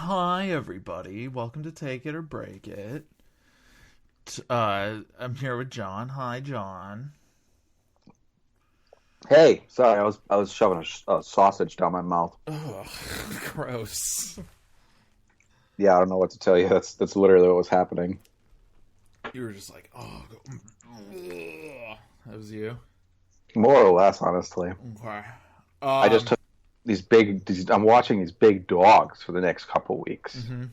Hi, everybody. Welcome to Take It or Break It. I'm here with John. Hi, John. Hey, sorry, I was shoving a sausage down my mouth. Ugh, gross. Yeah, I don't know what to tell you. That's literally what was happening. You were just like, oh, that was you? More or less, honestly. Okay. I just took I'm watching these big dogs for the next couple weeks. Mm-hmm.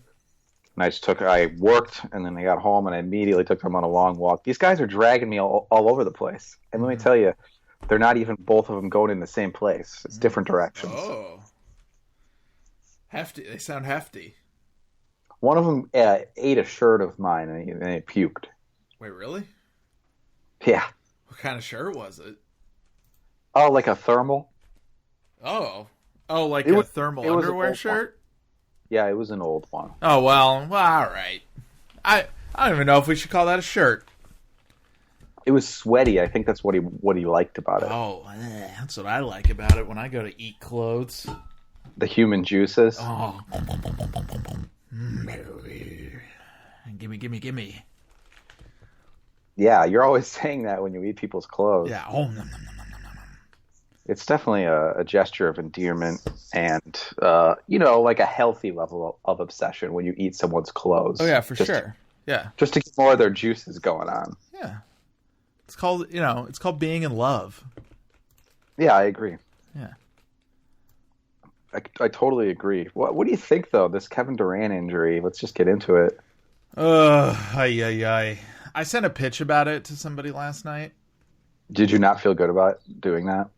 And I worked, and then I got home, and I immediately took them on a long walk. These guys are dragging me all over the place. And let me tell you, they're not even both of them going in the same place. It's different directions. Oh. Hefty. They sound hefty. One of them ate a shirt of mine, and he puked. Wait, really? Yeah. What kind of shirt was it? Oh, like a thermal? Oh, like a thermal underwear shirt? Yeah, it was an old one. Oh, well, all right. I don't even know if we should call that a shirt. It was sweaty. I think that's what he liked about it. Oh, that's what I like about it when I go to eat clothes. The human juices. Oh. Gimme. Yeah, you're always saying that when you eat people's clothes. Yeah. Oh, It's definitely a gesture of endearment and, like a healthy level of obsession when you eat someone's clothes. Oh, yeah, for sure. Yeah. Just to get more of their juices going on. Yeah. It's called being in love. Yeah, I agree. Yeah. I totally agree. What do you think, though, this Kevin Durant injury? Let's just get into it. I sent a pitch about it to somebody last night. Did you not feel good about doing that?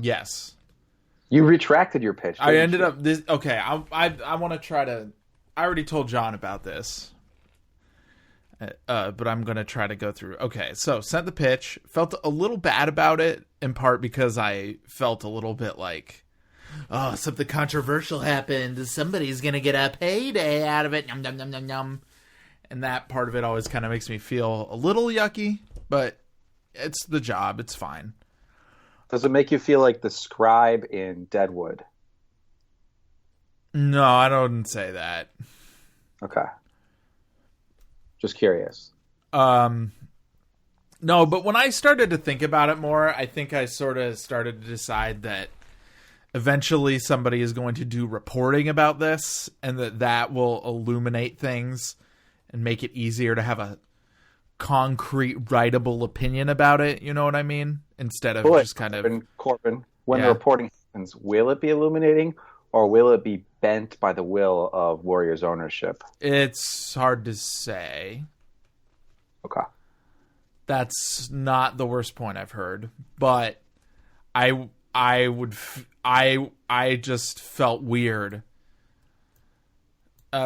Yes. You retracted your pitch. I ended up this. Okay, I want to try to. I already told John about this, but I'm going to try to go through. Okay, so sent the pitch. Felt a little bad about it, in part because I felt a little bit like, oh, something controversial happened. Somebody's going to get a payday out of it. Yum, yum, yum, yum, yum. And that part of it always kind of makes me feel a little yucky, but it's the job. It's fine. Does it make you feel like the scribe in Deadwood? No, I don't say that. Okay. Just curious. No, but when I started to think about it more, I think I sort of started to decide that eventually somebody is going to do reporting about this, and that will illuminate things and make it easier to have a concrete, writable opinion about it. You know what I mean? Instead of just kind of... Corbin, when the reporting happens, will it be illuminating, or will it be bent by the will of Warriors ownership? It's hard to say. Okay. That's not the worst point I've heard, but I just felt weird.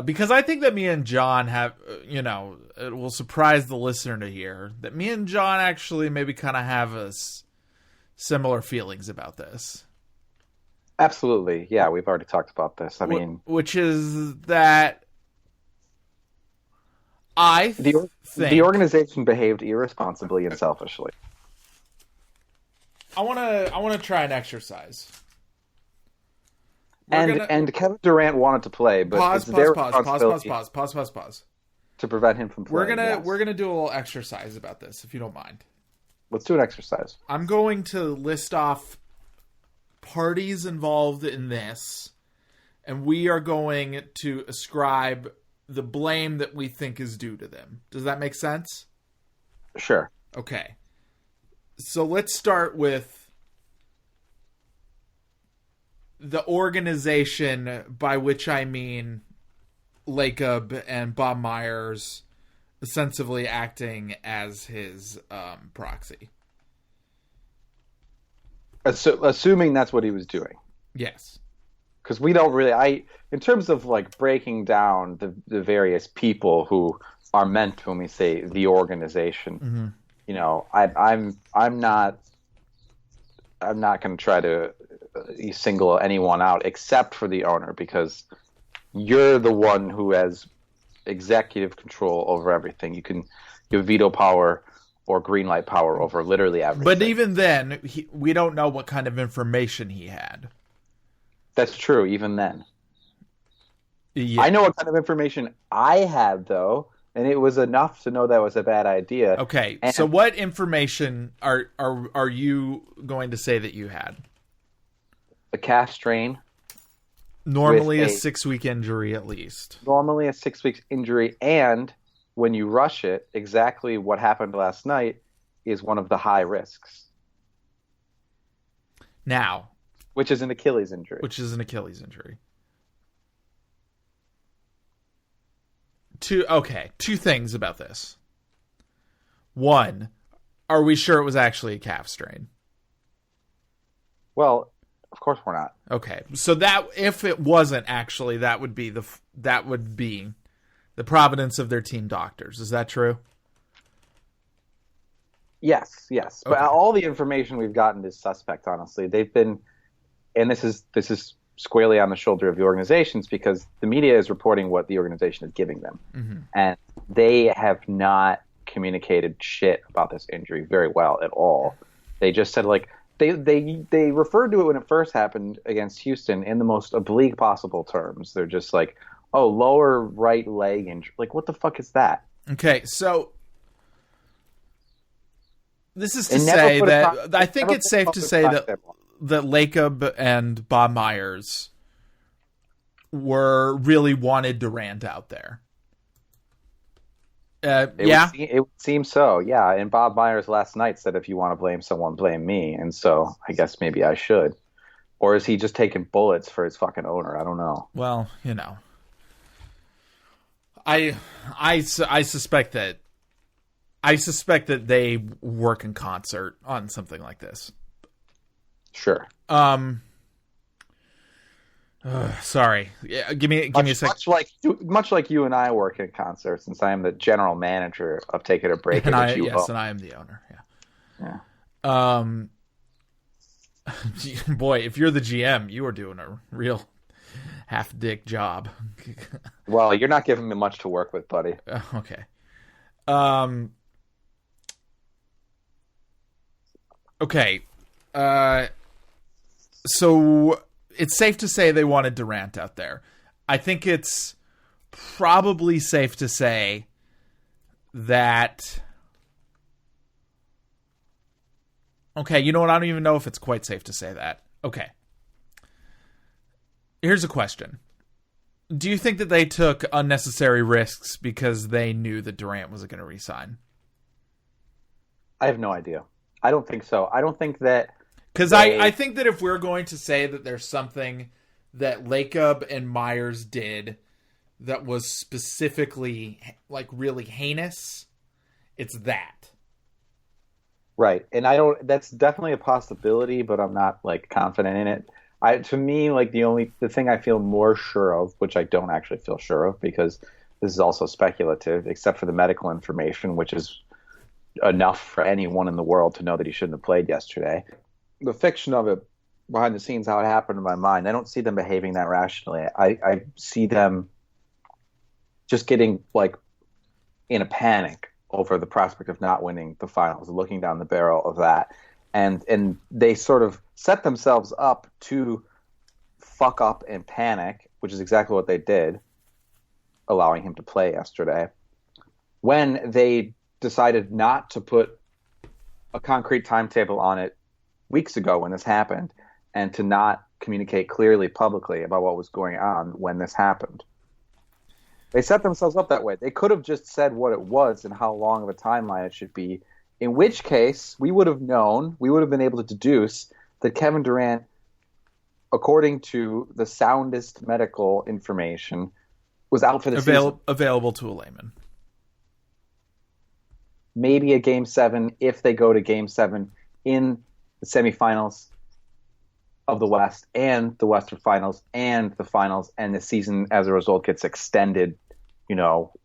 Because I think that me and John have, it will surprise the listener to hear that me and John actually maybe kind of have similar feelings about this. Absolutely. Yeah, we've already talked about this. I mean... Which is that I think... The organization behaved irresponsibly and selfishly. I want to try an exercise. And Kevin Durant wanted to play, but pause. To prevent him from playing. We're gonna do a little exercise about this, if you don't mind. Let's do an exercise. I'm going to list off parties involved in this, and we are going to ascribe the blame that we think is due to them. Does that make sense? Sure. Okay. So let's start with the organization, by which I mean Lacob and Bob Myers ostensibly acting as his proxy. Assuming that's what he was doing. Yes. Because we don't really... in terms of like breaking down the various people who are meant when we say the organization, I'm not going to try to single anyone out except for the owner, because you're the one who has executive control over everything. You have veto power or green light power over literally everything. But even then, we don't know what kind of information he had. That's true, even then. Yeah. I know what kind of information I had, though, and it was enough to know that was a bad idea. Okay, And so what information are you going to say that you had? a calf strain. Normally a with 6-week injury at least. Normally a 6 weeks injury, and when you rush it, exactly what happened last night is one of the high risks, Now, which is an Achilles injury. which is an Achilles injury. Two things about this. One, are we sure it was actually a calf strain? Well, of course we're not. Okay, so that if it wasn't actually, that would be the providence of their team doctors. Is that true? Yes. But Okay. all the information we've gotten is suspect, honestly. They've been, and this is squarely on the shoulder of the organizations, because the media is reporting what the organization is giving them. Mm-hmm. And they have not communicated shit about this injury very well at all. They just said, like, they referred to it when it first happened against Houston in the most oblique possible terms. They're just like, oh, lower right leg injury. Like, what the fuck is that? Okay, so this is to And never say put a that con- I think never it's put a safe to public say that timetable. Lacob and Bob Myers were really wanted Durant out there. It would seem so, yeah. And Bob Myers last night said, if you want to blame someone, blame me. And so I guess maybe I should. Or is he just taking bullets for his fucking owner? I don't know. Well, I suspect that they work in concert on something like this. Sure. Sorry. Yeah, give me a second. Much like you and I work in concert, since I am the general manager of Take It or Break It. And which you own. and I am the owner. Yeah. Yeah. Boy, if you're the GM, you are doing a real half-dick job. Well, you're not giving me much to work with, buddy. Okay. Okay. So it's safe to say they wanted Durant out there. I think it's probably safe to say that. Okay, you know what? I don't even know if it's quite safe to say that. Okay. Here's a question. Do you think that they took unnecessary risks because they knew that Durant wasn't going to resign? I have no idea. I don't think so. I don't think that... Because I think that if we're going to say that there's something that Lacob and Myers did that was specifically, like, really heinous, it's that. Right. And that's definitely a possibility, but I'm not, like, confident in it. To me, like, the thing I feel more sure of, which I don't actually feel sure of, because this is also speculative, except for the medical information, which is enough for anyone in the world to know that he shouldn't have played yesterday. The fiction of it, behind the scenes, how it happened in my mind, I don't see them behaving that rationally. I see them just getting, like, in a panic over the prospect of not winning the finals, looking down the barrel of that. And they sort of set themselves up to fuck up and panic, which is exactly what they did, allowing him to play yesterday, when they decided not to put a concrete timetable on it weeks ago when this happened, and to not communicate clearly publicly about what was going on when this happened. They set themselves up that way. They could have just said what it was and how long of a timeline it should be, in which case we would have known, we would have been able to deduce that Kevin Durant, according to the soundest medical information, was out for the season. Available to a layman. Maybe a Game 7 if they go to Game 7 in the semifinals of the West and the Western Finals and the Finals, and the season as a result gets extended,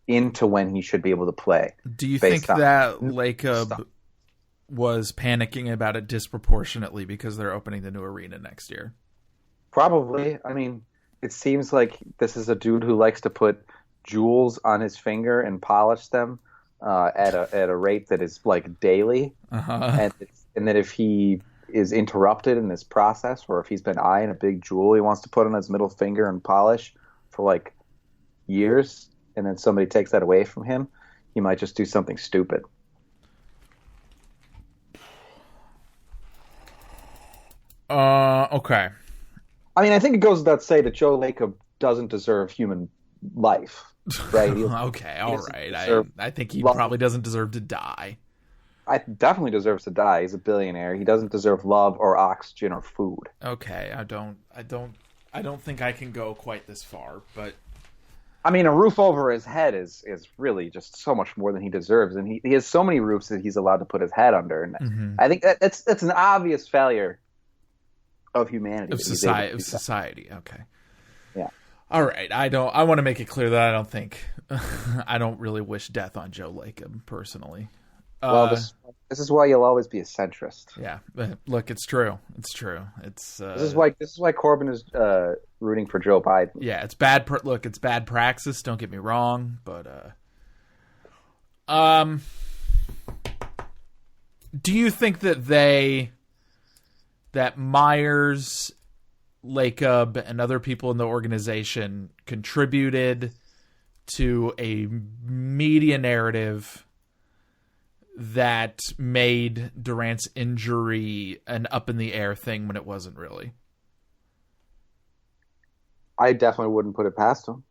into when he should be able to play. Do you think that Lacob was panicking about it disproportionately because they're opening the new arena next year? Probably. I mean, it seems like this is a dude who likes to put jewels on his finger and polish them at a rate that is, like, daily. Uh-huh. And that if he is interrupted in this process, or if he's been eyeing a big jewel he wants to put on his middle finger and polish for, like, years, and then somebody takes that away from him, he might just do something stupid. Okay. I mean, I think it goes without say that Joe Lacob doesn't deserve human life, right? Okay, all right. I think he probably doesn't deserve to die. I definitely deserves to die. He's a billionaire. He doesn't deserve love or oxygen or food. Okay, I don't think I can go quite this far, but I mean, a roof over his head is really just so much more than he deserves, and he has so many roofs that he's allowed to put his head under. And I think that's an obvious failure of humanity, of society. Okay, yeah. All right. I want to make it clear that I don't think I don't really wish death on Joe Lacob personally. Well, this is why you'll always be a centrist. Yeah, look, it's true. It's true. It's this is why Corbin is rooting for Joe Biden. Yeah, it's bad. Look, it's bad praxis. Don't get me wrong, but do you think that Myers, Lacob, and other people in the organization contributed to a media narrative that made Durant's injury an up-in-the-air thing when it wasn't really? I definitely wouldn't put it past him.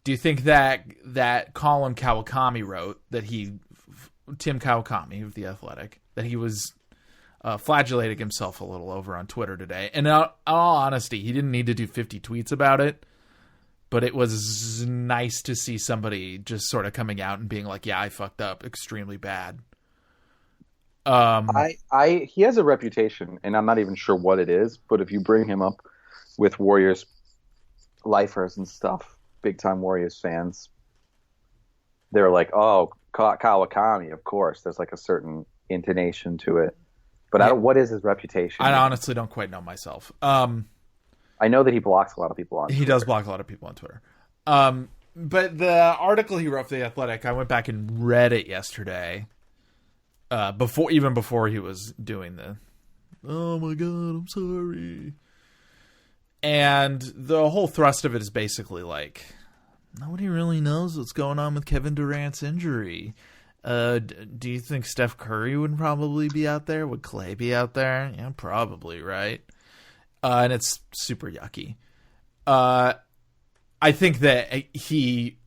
Do you think that column Kawakami wrote, Tim Kawakami of The Athletic, that he was flagellating himself a little over on Twitter today? And in all honesty, he didn't need to do 50 tweets about it, but it was nice to see somebody just sort of coming out and being like, yeah, I fucked up extremely bad. He has a reputation, and I'm not even sure what it is, but if you bring him up with Warriors lifers and stuff, big time Warriors fans, they're like, oh, Kawakami, of course. There's like a certain intonation to it. But what is his reputation? I honestly don't quite know myself. I know that he blocks a lot of people on Twitter. He does block a lot of people on Twitter. But the article he wrote for The Athletic, I went back and read it yesterday. Before he was doing the, oh my God, I'm sorry. And the whole thrust of it is basically like, nobody really knows what's going on with Kevin Durant's injury. Do you think Steph Curry would probably be out there? Would Clay be out there? Yeah, probably, right? And it's super yucky. I think that he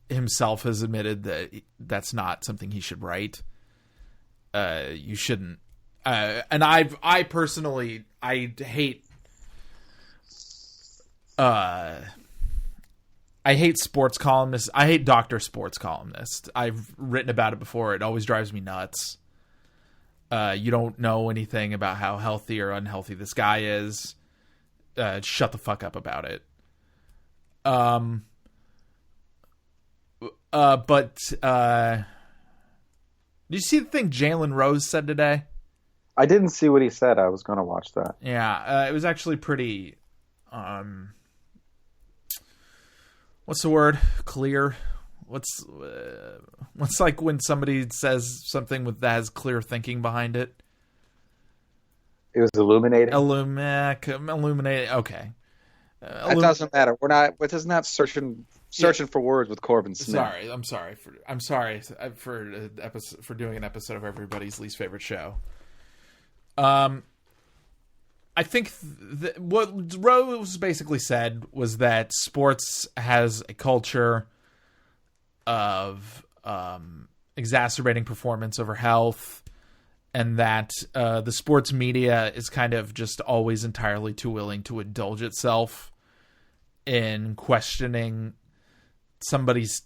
himself has admitted that that's not something he should write. You shouldn't. And I personally, I hate sports columnists. I hate Dr. Sports columnists. I've written about it before. It always drives me nuts. You don't know anything about how healthy or unhealthy this guy is. Shut the fuck up about it. But did you see the thing Jalen Rose said today? I didn't see what he said. I was going to watch that. Yeah, it was actually pretty, what's the word? Clear? What's like when somebody says something that has clear thinking behind it? It was illuminating. Illuminating. Okay. It doesn't matter. This is not searching for words with Corbin Smith. I'm sorry for doing an episode of everybody's least favorite show. I think what Rose basically said was that sports has a culture of exacerbating performance over health, and that the sports media is kind of just always entirely too willing to indulge itself in questioning somebody's.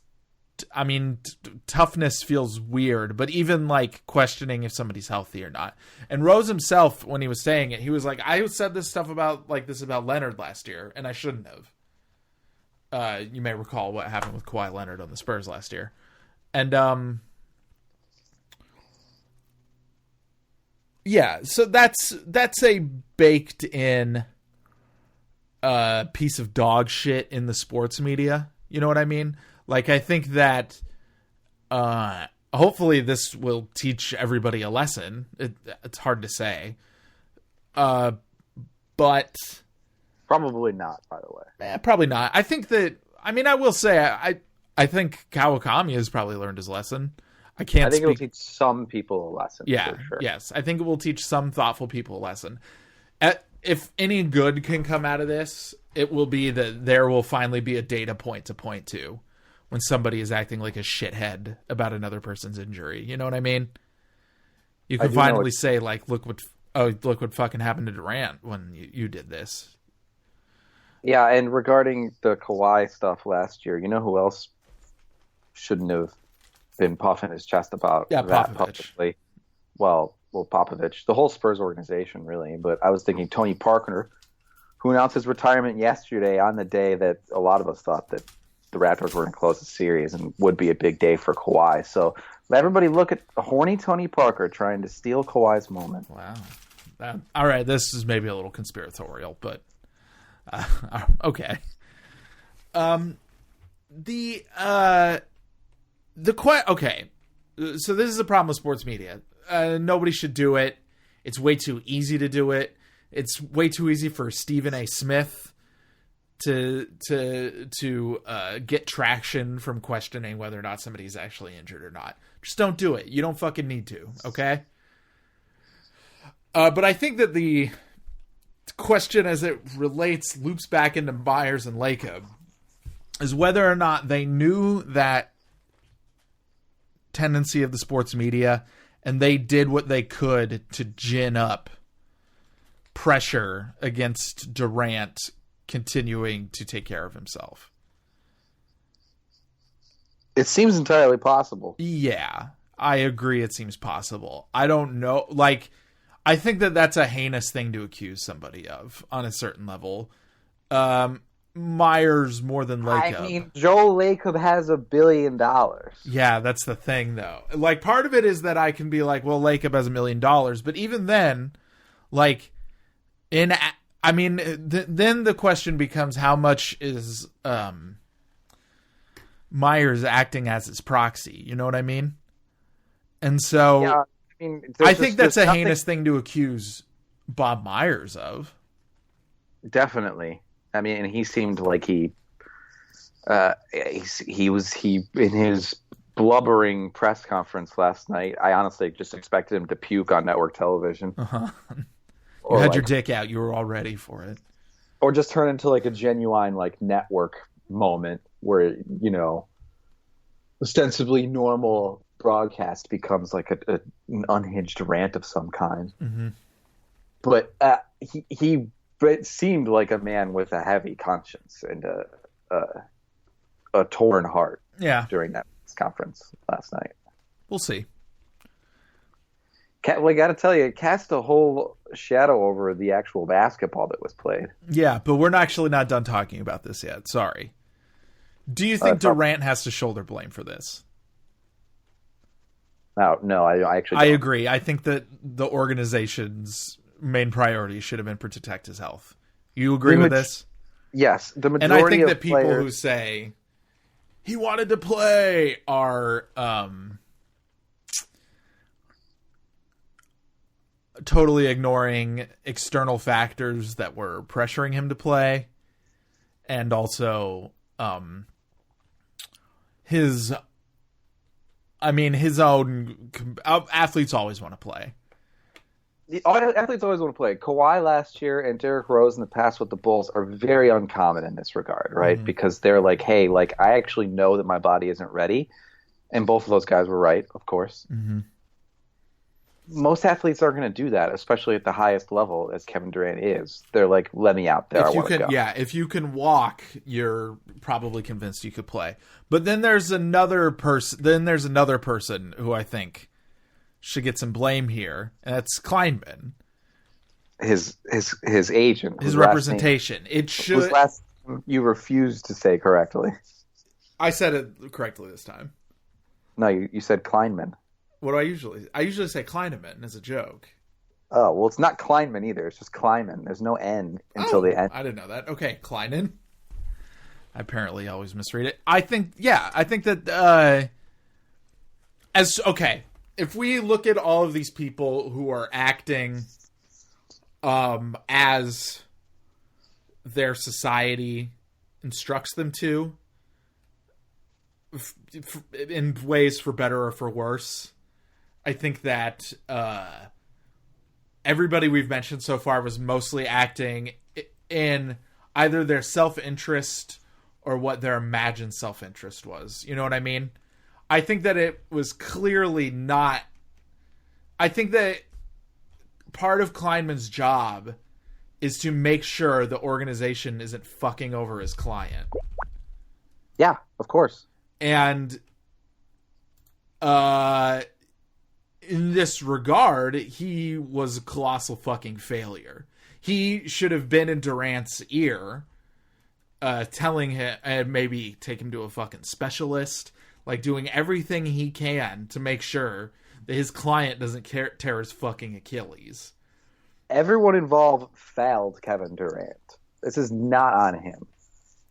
I mean, toughness feels weird, but even like questioning if somebody's healthy or not. And Rose himself, when he was saying it, he was like, I said this stuff about Leonard last year, and I shouldn't have. You may recall what happened with Kawhi Leonard on the Spurs last year. And, yeah, so that's a baked in piece of dog shit in the sports media. You know what I mean? Like, I think that hopefully this will teach everybody a lesson. It's hard to say. But probably not, by the way. Probably not. I think I mean, I will say, I think Kawakami has probably learned his lesson. I think it will teach some people a lesson. Yeah, for sure. Yes. I think it will teach some thoughtful people a lesson. If any good can come out of this, it will be that there will finally be a data point to point to when somebody is acting like a shithead about another person's injury. You know what I mean? You can finally say, like, look what fucking happened to Durant when you did this. Yeah, and regarding the Kawhi stuff last year, you know who else shouldn't have been puffing his chest about that publicly? Well, Popovich, the whole Spurs organization, really. But I was thinking Tony Parker, who announced his retirement yesterday on the day that a lot of us thought that the Raptors were going to close the series and would be a big day for Kawhi. So let everybody look at horny Tony Parker trying to steal Kawhi's moment. Wow. All right, this is maybe a little conspiratorial, but okay. Okay. So this is a problem with sports media. Nobody should do it. It's way too easy to do it. It's way too easy for Stephen A. Smith to get traction from questioning whether or not somebody's actually injured or not. Just don't do it. You don't fucking need to. Okay. But I think that the question, as it loops back into Myers and Lacob, is whether or not they knew that tendency of the sports media and they did what they could to gin up pressure against Durant continuing to take care of himself. It seems entirely possible. Yeah, I agree. It seems possible. I don't know. Like, I think that that's a heinous thing to accuse somebody of on a certain level. Myers more than Lacob. I mean, Joel Lacob has $1 billion. Yeah, that's the thing, though. Like, part of it is that I can be like, well, Lacob has $1 million, but even then, like, then the question becomes how much is Myers acting as his proxy? You know what I mean? And so, yeah, I mean, I think that's a heinous thing to accuse Bob Myers of. Definitely. I mean, and he seemed like he in his blubbering press conference last night, I honestly just expected him to puke on network television. Uh-huh. You had your dick out. You were all ready for it. Or just turn into like a genuine like network moment where, you know, ostensibly normal broadcast becomes like an unhinged rant of some kind. Mm-hmm. But he seemed like a man with a heavy conscience and a torn heart. Yeah. During that conference last night. We'll see. Well, I got to tell you, it cast a whole shadow over the actual basketball that was played. Yeah, but we're actually not done talking about this yet. Sorry. Do you think Durant has to shoulder blame for this? No, I actually don't. I agree. I think that the organization's main priority should have been to protect his health. You agree with this? Yes. The majority and I think that people players... who say he wanted to play are totally ignoring external factors that were pressuring him to play, and also his own athletes always want to play. Athletes always want to play. Kawhi last year and Derrick Rose in the past with the Bulls are very uncommon in this regard, right? Mm-hmm. Because they're like, hey, like I actually know that my body isn't ready. And both of those guys were right, of course. Mm-hmm. Most athletes aren't going to do that, especially at the highest level as Kevin Durant is. They're like, let me out there. I want to go. Yeah, if you can walk, you're probably convinced you could play. But then there's another person. Who I think should get some blame here, and that's Kleinman. His agent, his representation. It should. Last you refused to say correctly. I said it correctly this time. No, you said Kleinman. What do I usually say Kleineman as a joke. Oh, well, it's not Kleinman either. It's just Kleiman. There's no N until the end. I didn't know that. Okay, Kleinen. I apparently always misread it. I think that if we look at all of these people who are acting as their society instructs them to, in ways for better or for worse. I think that everybody we've mentioned so far was mostly acting in either their self-interest or what their imagined self-interest was. You know what I mean? I think that it was clearly not... I think that part of Kleinman's job is to make sure the organization isn't fucking over his client. Yeah, of course. And in this regard, he was a colossal fucking failure. He should have been in Durant's ear, telling him, and maybe take him to a fucking specialist, like doing everything he can to make sure that his client doesn't tear his fucking Achilles. Everyone involved failed Kevin Durant. This is not on him.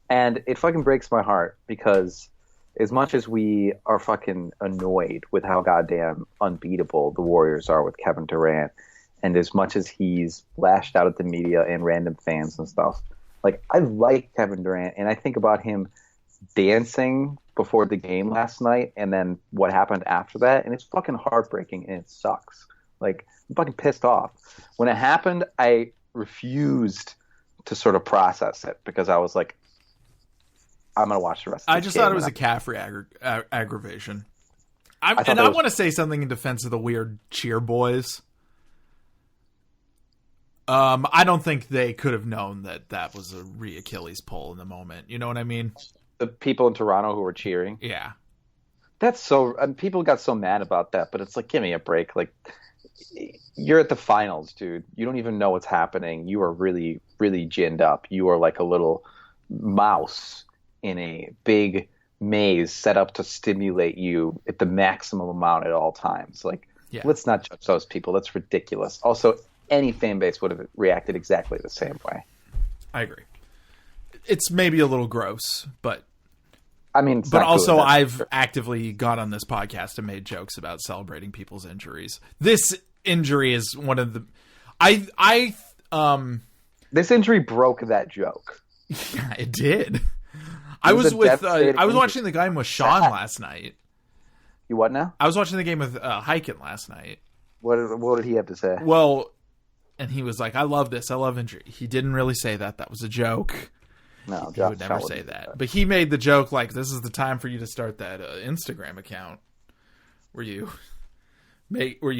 And it fucking breaks my heart because as much as we are fucking annoyed with how goddamn unbeatable the Warriors are with Kevin Durant, and as much as he's lashed out at the media and random fans and stuff, like, I like Kevin Durant, and I think about him dancing before the game last night and then what happened after that, and it's fucking heartbreaking and it sucks. Like, I'm fucking pissed off. When it happened, I refused to sort of process it because I was like, I'm going to watch the rest of the I just thought it was a calf aggravation. I want to say something in defense of the weird cheer boys. I don't think they could have known that was a Achilles pull in the moment. You know what I mean? The people in Toronto who were cheering. Yeah. That's so... people got so mad about that, but it's like, give me a break. Like, you're at the finals, dude. You don't even know what's happening. You are really, really ginned up. You are like a little mouse in a big maze set up to stimulate you at the maximum amount at all times. Like, Let's not judge those people. That's ridiculous. Also, any fan base would have reacted exactly the same way. I agree. It's maybe a little gross, but I mean, but also I've actively got on this podcast and made jokes about celebrating people's injuries. This injury is one of the this injury broke that joke. Yeah, it did. I was watching the game with Sean last night. You what now? I was watching the game with Hyken last night. What did he have to say? Well, and he was like, "I love this. I love injury." He didn't really say that. That was a joke. No, he would never say that. But he made the joke like, "This is the time for you to start that Instagram account where you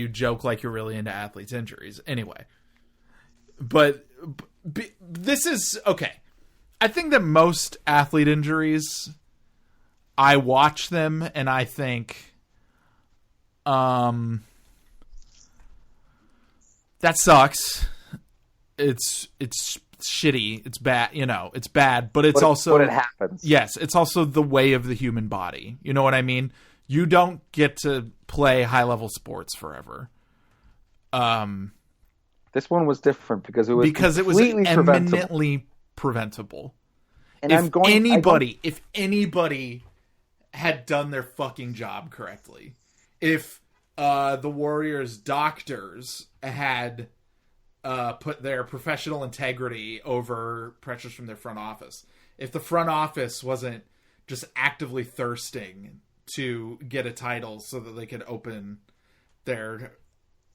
joke like you're really into athletes' injuries." Anyway, but this is okay. I think that most athlete injuries, I watch them and I think, that sucks. It's shitty. It's bad. You know, it's bad, but it's also, but it happens. Yes. It's also the way of the human body. You know what I mean? You don't get to play high level sports forever. This one was different because it was eminently preventable. And if anybody had done their fucking job correctly, if the Warriors doctors had put their professional integrity over pressures from their front office, if the front office wasn't just actively thirsting to get a title so that they could open their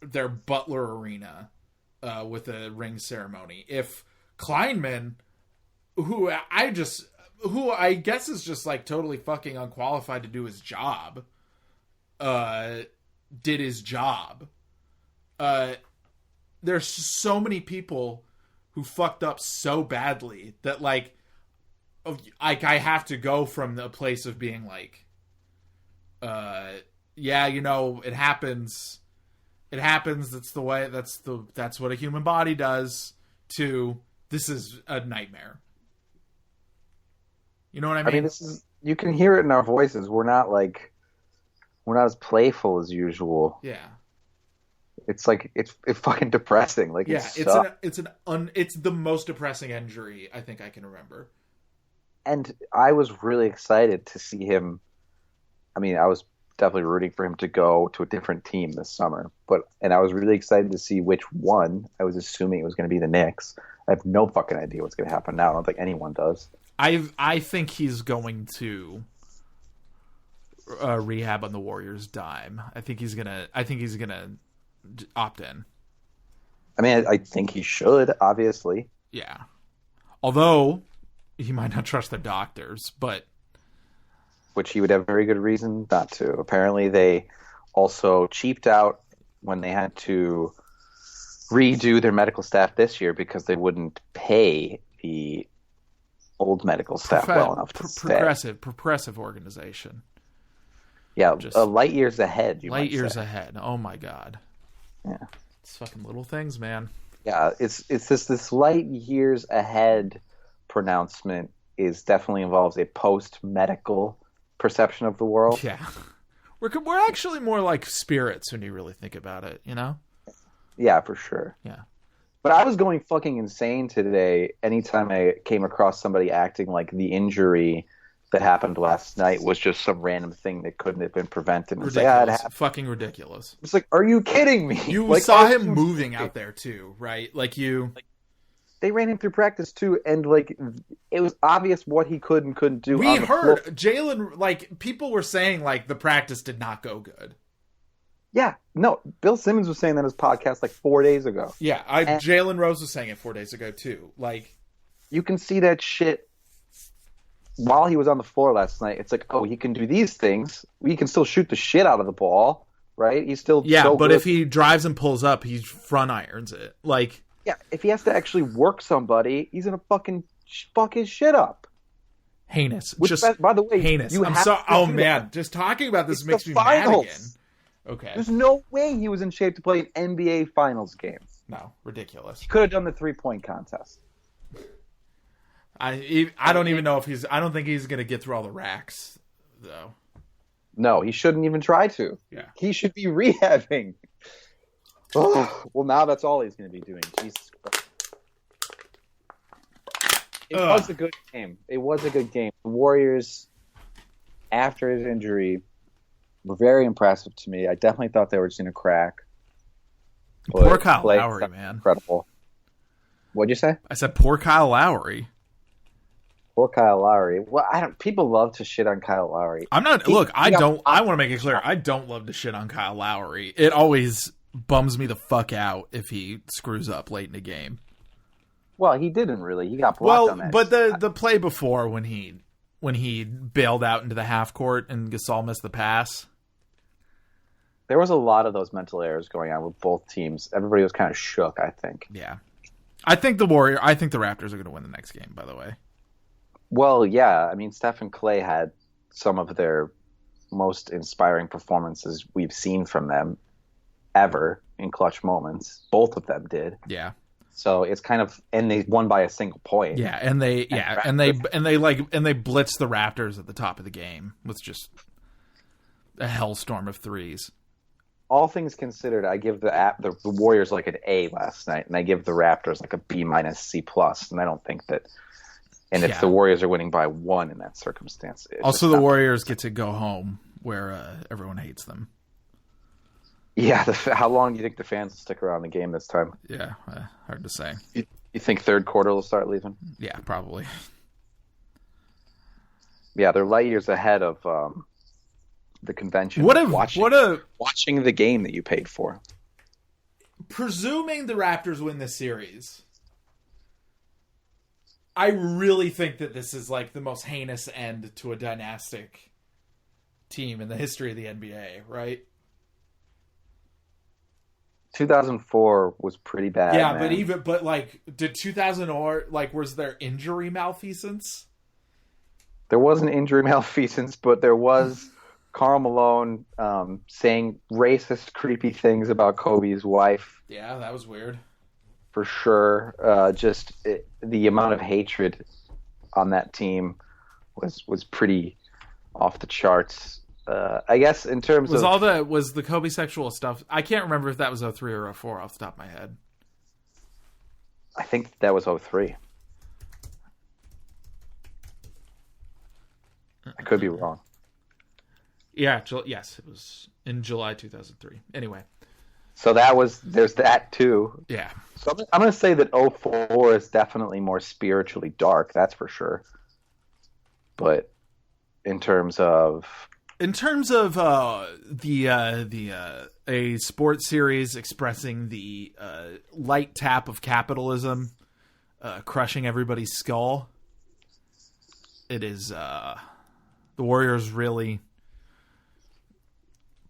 Butler Arena with a ring ceremony, if Kleinman, who I guess is just like totally fucking unqualified to do his job, did his job. There's so many people who fucked up so badly that like I have to go from the place of being like, yeah, you know, it happens. It happens. That's the way. That's what a human body does. To this is a nightmare. You know what I mean? You can hear it in our voices. We're not as playful as usual. Yeah. It's like it's fucking depressing. Like, yeah, it's the most depressing injury I think I can remember. And I was really excited to see him. I mean, I was definitely rooting for him to go to a different team this summer, and I was really excited to see which one. I was assuming it was going to be the Knicks. I have no fucking idea what's going to happen now. I don't think anyone does. I think he's going to rehab on the Warriors' dime. I think he's gonna opt in. I mean, I think he should, obviously. Yeah. Although he might not trust their doctors, but which he would have very good reason not to. Apparently, they also cheaped out when they had to redo their medical staff this year because they wouldn't pay the old medical staff well enough to progressive organization. Yeah, light years ahead. Light years ahead. Oh my god. Yeah, it's fucking little things, man. Yeah, it's this light years ahead pronouncement is definitely involves a post-medical perception of the world. Yeah, we're actually more like spirits when you really think about it, you know? Yeah, for sure. Yeah. But I was going fucking insane today anytime I came across somebody acting like the injury that happened last night was just some random thing that couldn't have been prevented. Ridiculous. It fucking ridiculous. It's like, are you kidding me? You like, saw him moving out there too, right? Like they ran him through practice too, and like it was obvious what he could and couldn't do. We heard Jalen, like people were saying, like the practice did not go good. Yeah, no, Bill Simmons was saying that in his podcast like 4 days ago. Yeah, Jalen Rose was saying it 4 days ago too. Like, you can see that shit while he was on the floor last night. It's like, oh, he can do these things. He can still shoot the shit out of the ball, right? He's still but good. If he drives and pulls up, he front irons it. Like, yeah, if he has to actually work somebody, he's gonna fucking fuck his shit up. Heinous. Which, just by the way, heinous. I'm sorry. Oh man, just talking about this makes me mad again. Okay. There's no way he was in shape to play an NBA Finals game. No, ridiculous. He could have done the 3-point contest. I don't even know if he's. I don't think he's going to get through all the racks, though. No, he shouldn't even try to. Yeah. He should be rehabbing. Oh, well, now that's all he's going to be doing. Jesus Christ. It was a good game. It was a good game. The Warriors, after his injury, were very impressive to me. I definitely thought they were just going to crack. Poor Kyle Lowry, man. Incredible. What'd you say? I said poor Kyle Lowry. Poor Kyle Lowry. Well, people love to shit on Kyle Lowry. I'm not. I want to make it clear. I don't love to shit on Kyle Lowry. It always bums me the fuck out if he screws up late in the game. Well, he didn't really. He got blocked on that. But the play before when he bailed out into the half court and Gasol missed the pass. There was a lot of those mental errors going on with both teams. Everybody was kind of shook, I think. Yeah. I think the Raptors are going to win the next game, by the way. Well, yeah. I mean, Steph and Clay had some of their most inspiring performances we've seen from them ever in clutch moments. Both of them did. Yeah. So it's kind of, and they won by a single point. Yeah, and they blitzed the Raptors at the top of the game with just a hellstorm of threes. All things considered, I give the Warriors like an A last night, and I give the Raptors like a B minus C plus. And I don't think that. And if the Warriors are winning by 1 in that circumstance, also the Warriors get to go home where everyone hates them. Yeah, how long do you think the fans will stick around the game this time? Yeah, hard to say. You think third quarter will start leaving? Yeah, probably. Yeah, they're light years ahead of the convention. Watching the game that you paid for. Presuming the Raptors win this series, I really think that this is like the most heinous end to a dynastic team in the history of the NBA, right? 2004 was pretty bad. Yeah, man. but did 2000 or was there injury malfeasance? There wasn't injury malfeasance, but there was Karl Malone saying racist, creepy things about Kobe's wife. Yeah, that was weird. For sure. The amount of hatred on that team was pretty off the charts. I guess in terms was the Kobe sexual stuff. I can't remember if that was 03 or 04 off the top of my head. I think that was 03. I could be wrong. Yeah, yes, it was in July 2003. Anyway. So there's that too. Yeah. So I'm going to say that 04 is definitely more spiritually dark, that's for sure. But in terms of In terms of a sports series expressing the light tap of capitalism crushing everybody's skull, it is the Warriors really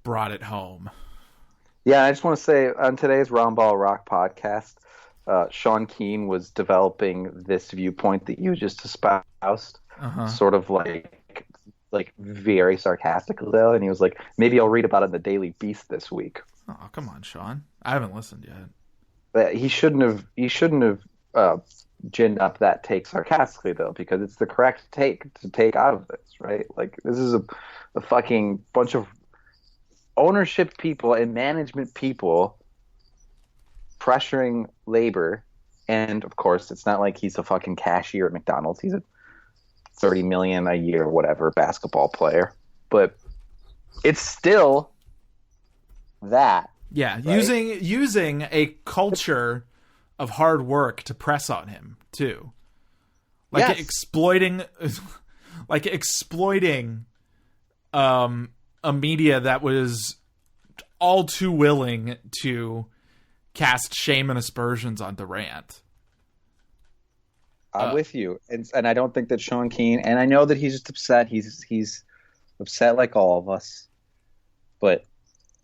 brought it home. Yeah, I just want to say on today's Round Ball Rock podcast, Sean Keane was developing this viewpoint that you just espoused, sort of like very sarcastically, though, and he was like, maybe I'll read about it in the Daily Beast this week. Oh, come on, Sean. I haven't listened yet. But he shouldn't have ginned up that take sarcastically, though, because it's the correct take to take out of this, right? Like, this is a fucking bunch of ownership people and management people pressuring labor, and of course, it's not like he's a fucking cashier at McDonald's. He's a $30 million a year, whatever, basketball player. But it's still that. Yeah, right? using a culture of hard work to press on him too, like yes. exploiting a media that was all too willing to cast shame and aspersions on Durant. I'm with you, and I don't think that Sean Keane, and I know that he's just upset. He's upset like all of us, but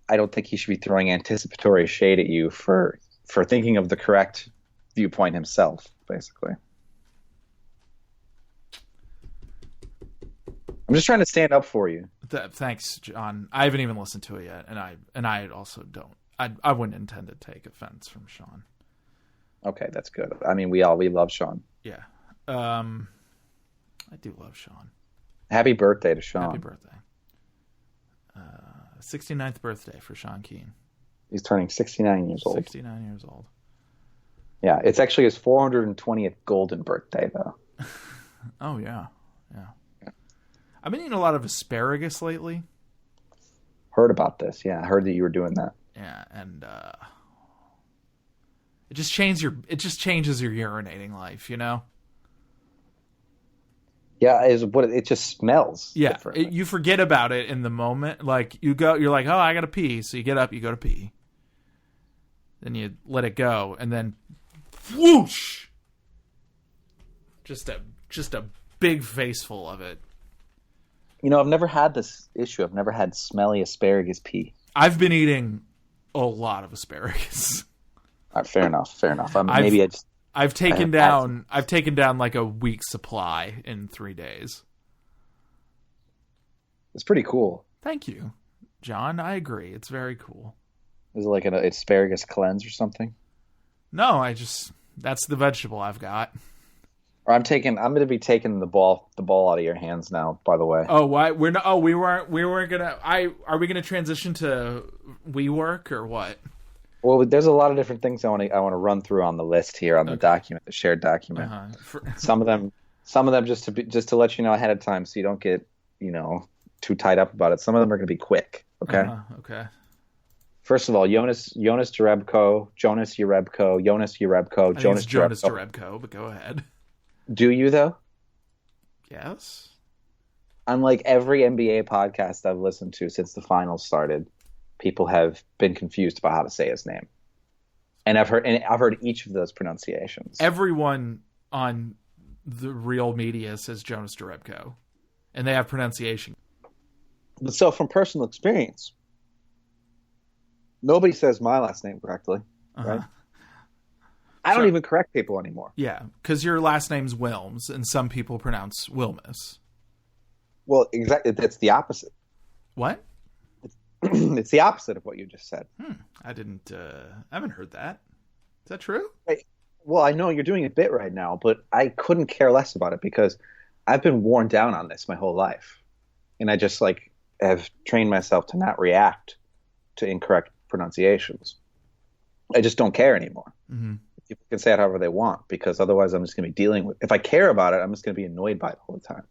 I don't think he should be throwing anticipatory shade at you for thinking of the correct viewpoint himself, basically. I'm just trying to stand up for you. Thanks, John. I haven't even listened to it yet, and I also don't. I wouldn't intend to take offense from Sean. Okay, that's good. I mean, we love Sean. Yeah. I do love Sean. Happy birthday to Sean. Happy birthday. 69th birthday for Sean Keane. He's turning 69 years old. 69 years old. Yeah, it's actually his 420th golden birthday, though. Oh, yeah. I've been eating a lot of asparagus lately. Heard about this. Yeah, I heard that you were doing that. Yeah, and it just changes your urinating life, you know? Yeah, it just smells. Yeah, you forget about it in the moment. Like you're like, oh, I gotta pee. So you get up, you go to pee. Then you let it go, and then whoosh! Just a big face full of it. You know, I've never had this issue. I've never had smelly asparagus pee. I've been eating a lot of asparagus. Fair enough. I've taken down like a week's supply in 3 days. It's pretty cool. Thank you, John. I agree. It's very cool. Is it like an asparagus cleanse or something? No, that's the vegetable I've got. Or I'm going to be taking the ball out of your hands now, by the way. Oh, why? We weren't going to are we going to transition to WeWork or what? Well, there's a lot of different things I want to run through on the list here on the document, the shared document. Some of them just to let you know ahead of time, so you don't get too tied up about it. Some of them are going to be quick. Okay. Okay. First of all, Jonas Jerebko, Jonas Jerebko, but go ahead. Do you though? Yes. Unlike every NBA podcast I've listened to since the finals started, people have been confused about how to say his name, and I've heard each of those pronunciations. Everyone on the real media says Jonas Jerebko, and they have pronunciation. So, from personal experience, nobody says my last name correctly, right? I don't even correct people anymore. Yeah, because your last name's Wilmes, and some people pronounce Wilmes. Well, exactly. That's the opposite. What? It's the opposite of what you just said. I haven't heard that. Is that true? Well, I know you're doing a bit right now, but I couldn't care less about it because I've been worn down on this my whole life. And I just have trained myself to not react to incorrect pronunciations. I just don't care anymore. Mm-hmm. People can say it however they want, because otherwise I'm just going to be dealing with. If I care about it, I'm just going to be annoyed by it all the time.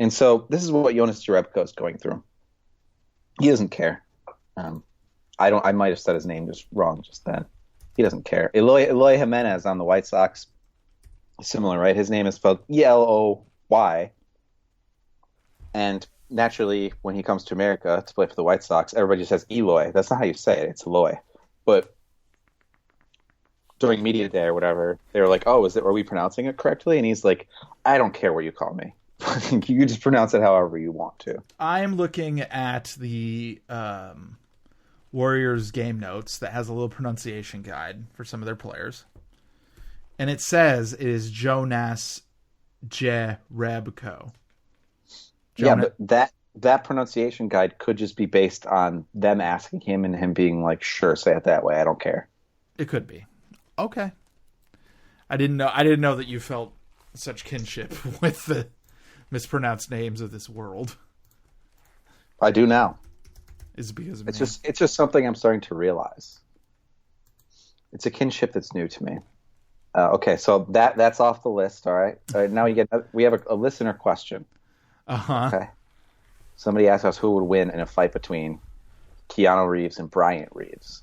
And so this is what Jonas Jerebko is going through. He doesn't care. I might have said his name just wrong just then. He doesn't care. Eloy Jimenez on the White Sox, similar, right? His name is spelled Eloy, and naturally, when he comes to America to play for the White Sox, everybody just says Eloy. That's not how you say it. It's Eloy. But during media day or whatever, they were like, "Oh, are we pronouncing it correctly?" And he's like, "I don't care what you call me. You just pronounce it however you want to." I'm looking at the Warriors game notes that has a little pronunciation guide for some of their players, and it says it is Jonas Jerebko. Yeah, but that pronunciation guide could just be based on them asking him and him being like, "Sure, say it that way. I don't care." It could be. Okay. I didn't know that you felt such kinship with the mispronounced names of this world. I do now. Is it because of it's me? It's just something I'm starting to realize. It's a kinship that's new to me. Okay, so that's off the list. All right. Now we have a listener question. Okay. Somebody asked us who would win in a fight between Keanu Reeves and Bryant Reeves.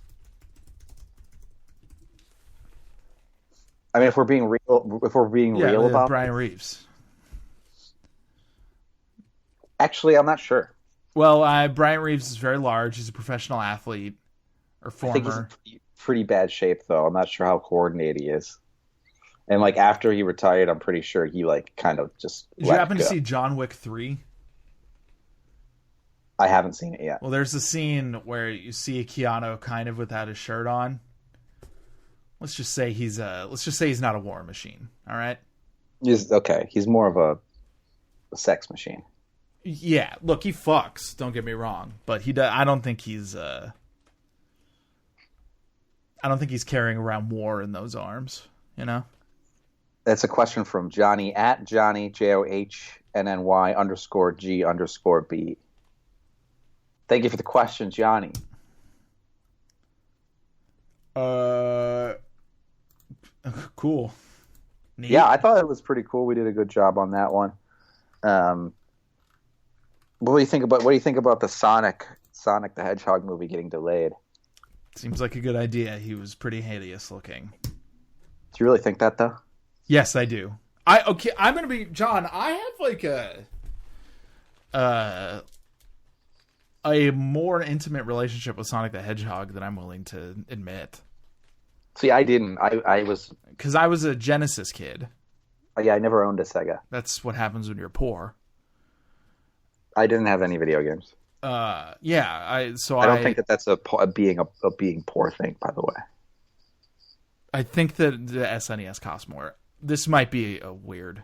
I mean, if we're being real about Bryant Reeves. Actually, I'm not sure. Well, Bryant Reeves is very large. He's a professional athlete, or former. I think he's in pretty bad shape, though. I'm not sure how coordinated he is. And like after he retired, I'm pretty sure he like kind of just. Did you happen to see John Wick 3? I haven't seen it yet. Well, there's a scene where you see Keanu kind of without his shirt on. Let's just say he's not a war machine. All right. He's more of a sex machine. Yeah. Look, he fucks. Don't get me wrong, but I don't think he's carrying around war in those arms. You know. That's a question from Johnny at Johnny JOHNNY_G_B. Thank you for the question, Johnny. Cool. Neat. Yeah, I thought it was pretty cool. We did a good job on that one. What do you think about the Sonic the Hedgehog movie getting delayed? Seems like a good idea. He was pretty hideous looking. Do you really think that though? Yes, I do. I'm gonna be John. I have like a more intimate relationship with Sonic the Hedgehog than I'm willing to admit. See, I didn't. I was because I was a Genesis kid. Yeah, I never owned a Sega. That's what happens when you're poor. I didn't have any video games. Yeah. I don't think that's a being poor thing. By the way, I think that the SNES costs more. This might be a weird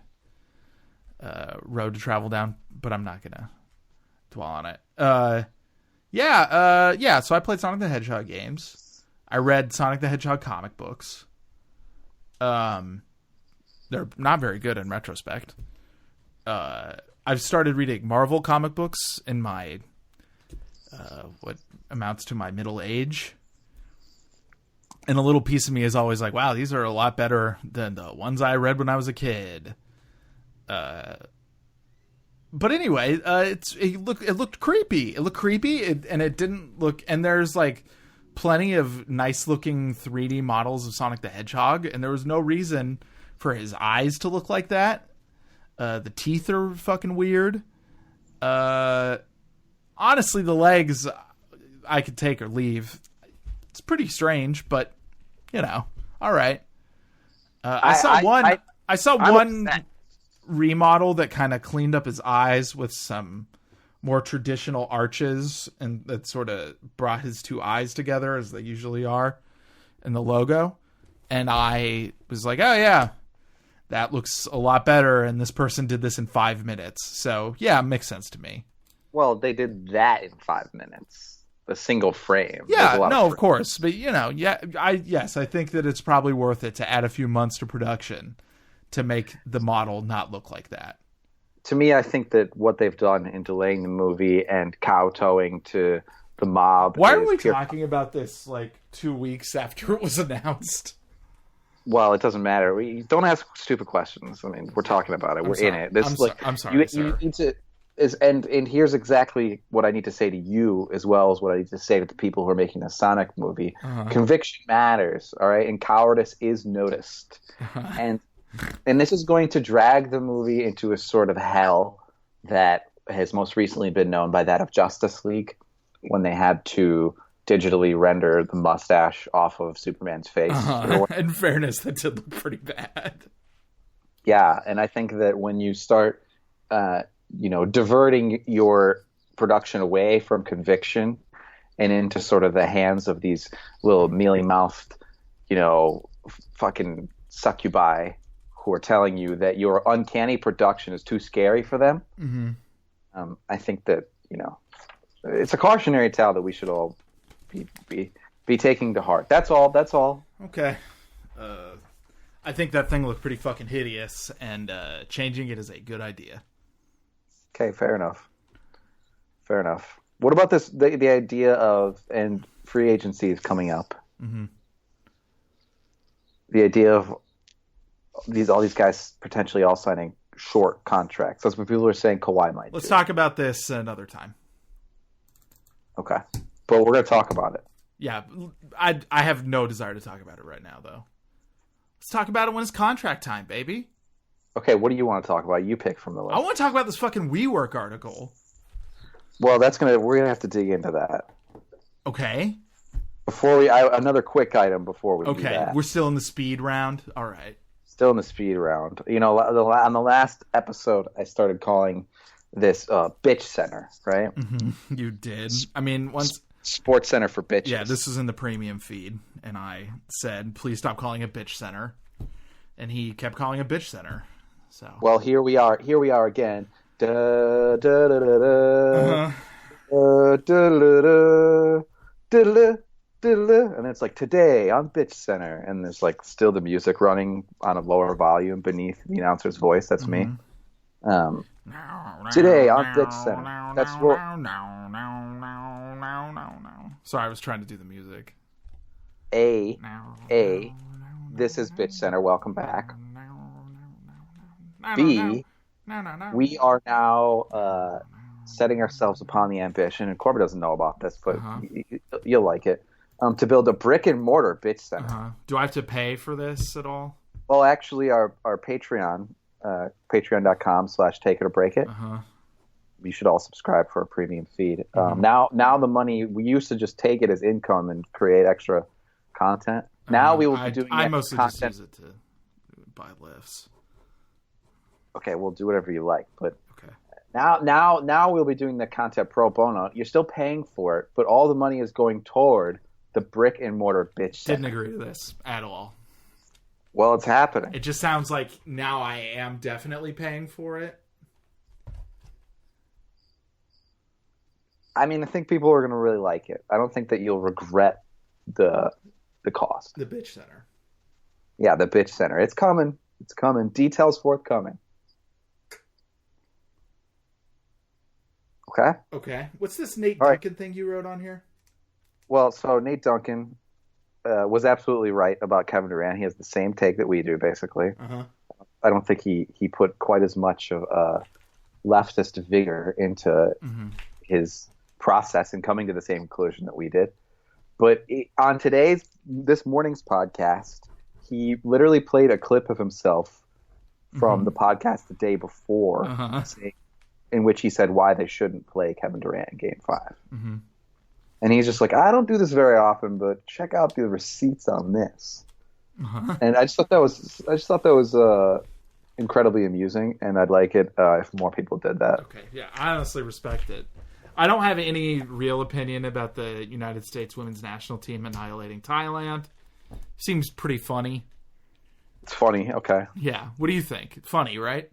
road to travel down, but I'm not gonna dwell on it. Yeah. So I played Sonic the Hedgehog games. I read Sonic the Hedgehog comic books. They're not very good in retrospect. I've started reading Marvel comic books in my what amounts to my middle age. And a little piece of me is always like, wow, these are a lot better than the ones I read when I was a kid. But anyway, it looked creepy. It looked creepy, and it didn't look. And there's like plenty of nice looking 3D models of Sonic the Hedgehog, and there was no reason for his eyes to look like that. The teeth are fucking weird. Honestly, the legs I could take or leave. It's pretty strange, but you know, all right. I saw one remodel that kind of cleaned up his eyes with some more traditional arches, and that sort of brought his two eyes together as they usually are in the logo. And I was like, oh yeah, that looks a lot better. And this person did this in 5 minutes. So yeah, it makes sense to me. Well, they did that in 5 minutes. A single frame. Yeah, no, of course. But you know, I think that it's probably worth it to add a few months to production to make the model not look like that. To me, I think that what they've done in delaying the movie and kowtowing to the mob. Why are we talking about this like 2 weeks after it was announced? Well, it doesn't matter. We don't ask stupid questions. I mean, we're talking about it. We're in it. I'm sorry. You need to. And here's exactly what I need to say to you, as well as what I need to say to the people who are making a Sonic movie. Conviction matters, all right? And cowardice is noticed. And this is going to drag the movie into a sort of hell that has most recently been known by that of Justice League, when they had to digitally render the mustache off of Superman's face. In fairness, that did look pretty bad. Yeah, and I think that when you start, diverting your production away from conviction and into sort of the hands of these little mealy-mouthed, fucking succubi who are telling you that your uncanny production is too scary for them, I think that, it's a cautionary tale that we should all be taking to heart. That's all. Okay. I think that thing looked pretty fucking hideous, and changing it is a good idea. Okay, fair enough. What about this? The idea of, and free agency is coming up. Mm-hmm. The idea of all these guys potentially all signing short contracts. That's what people are saying Kawhi might. Let's talk about this another time. Okay, but we're gonna talk about it. Yeah, I have no desire to talk about it right now, though. Let's talk about it when it's contract time, baby. Okay, what do you want to talk about? You pick from the list. I want to talk about this fucking WeWork article. Well, we're gonna have to dig into that. Okay. Another quick item before we do that. Okay, we're still in the speed round. All right. Still in the speed round. On the last episode, I started calling this bitch center, right? Mm-hmm. You did. I mean, once Sports Center for bitches. Yeah, this is in the premium feed, and I said, "Please stop calling it bitch center," and he kept calling it bitch center. So, well, here we are again. Da, da, da, da, da. Da, da, da, da, da, and it's like, today on Bitch Center, and there's like still the music running on a lower volume beneath the announcer's voice. That's me. Today on Bitch Center. That's what. Sorry, I was trying to do the music. This is Bitch Center. Welcome back. B, we are now setting ourselves upon the ambition, and Corbin doesn't know about this, but you'll like it, to build a brick and mortar bitch center. Do I have to pay for this at all? Well, actually, our Patreon, patreon.com/take it or break it. You should all subscribe for a premium feed. Now the money, we used to just take it as income and create extra content. Now we will be doing I mostly content. just use it to buy lifts. Okay, we'll do whatever you like, but okay. Now we'll be doing the content pro bono. You're still paying for it, but all the money is going toward the brick and mortar bitch center. Didn't agree to this at all. Well, it's happening. It just sounds like now I am definitely paying for it. I mean, I think people are going to really like it. I don't think that you'll regret the cost. The bitch center. Yeah, the bitch center. It's coming. It's coming. Details forthcoming. Okay? Okay. What's this Nate Duncan thing you wrote on here? Well, so Nate Duncan was absolutely right about Kevin Durant. He has the same take that we do, basically. I don't think he put quite as much of leftist vigor into his process in coming to the same conclusion that we did. But on this morning's podcast, he literally played a clip of himself from the podcast the day before, in which he said why they shouldn't play Kevin Durant in Game 5. And he's just like, I don't do this very often, but check out the receipts on this. And I just thought that was incredibly amusing, and I'd like it if more people did that. Okay, yeah, I honestly respect it. I don't have any real opinion about the United States women's national team annihilating Thailand. Seems pretty funny. It's funny, okay. Yeah, what do you think? Funny, right?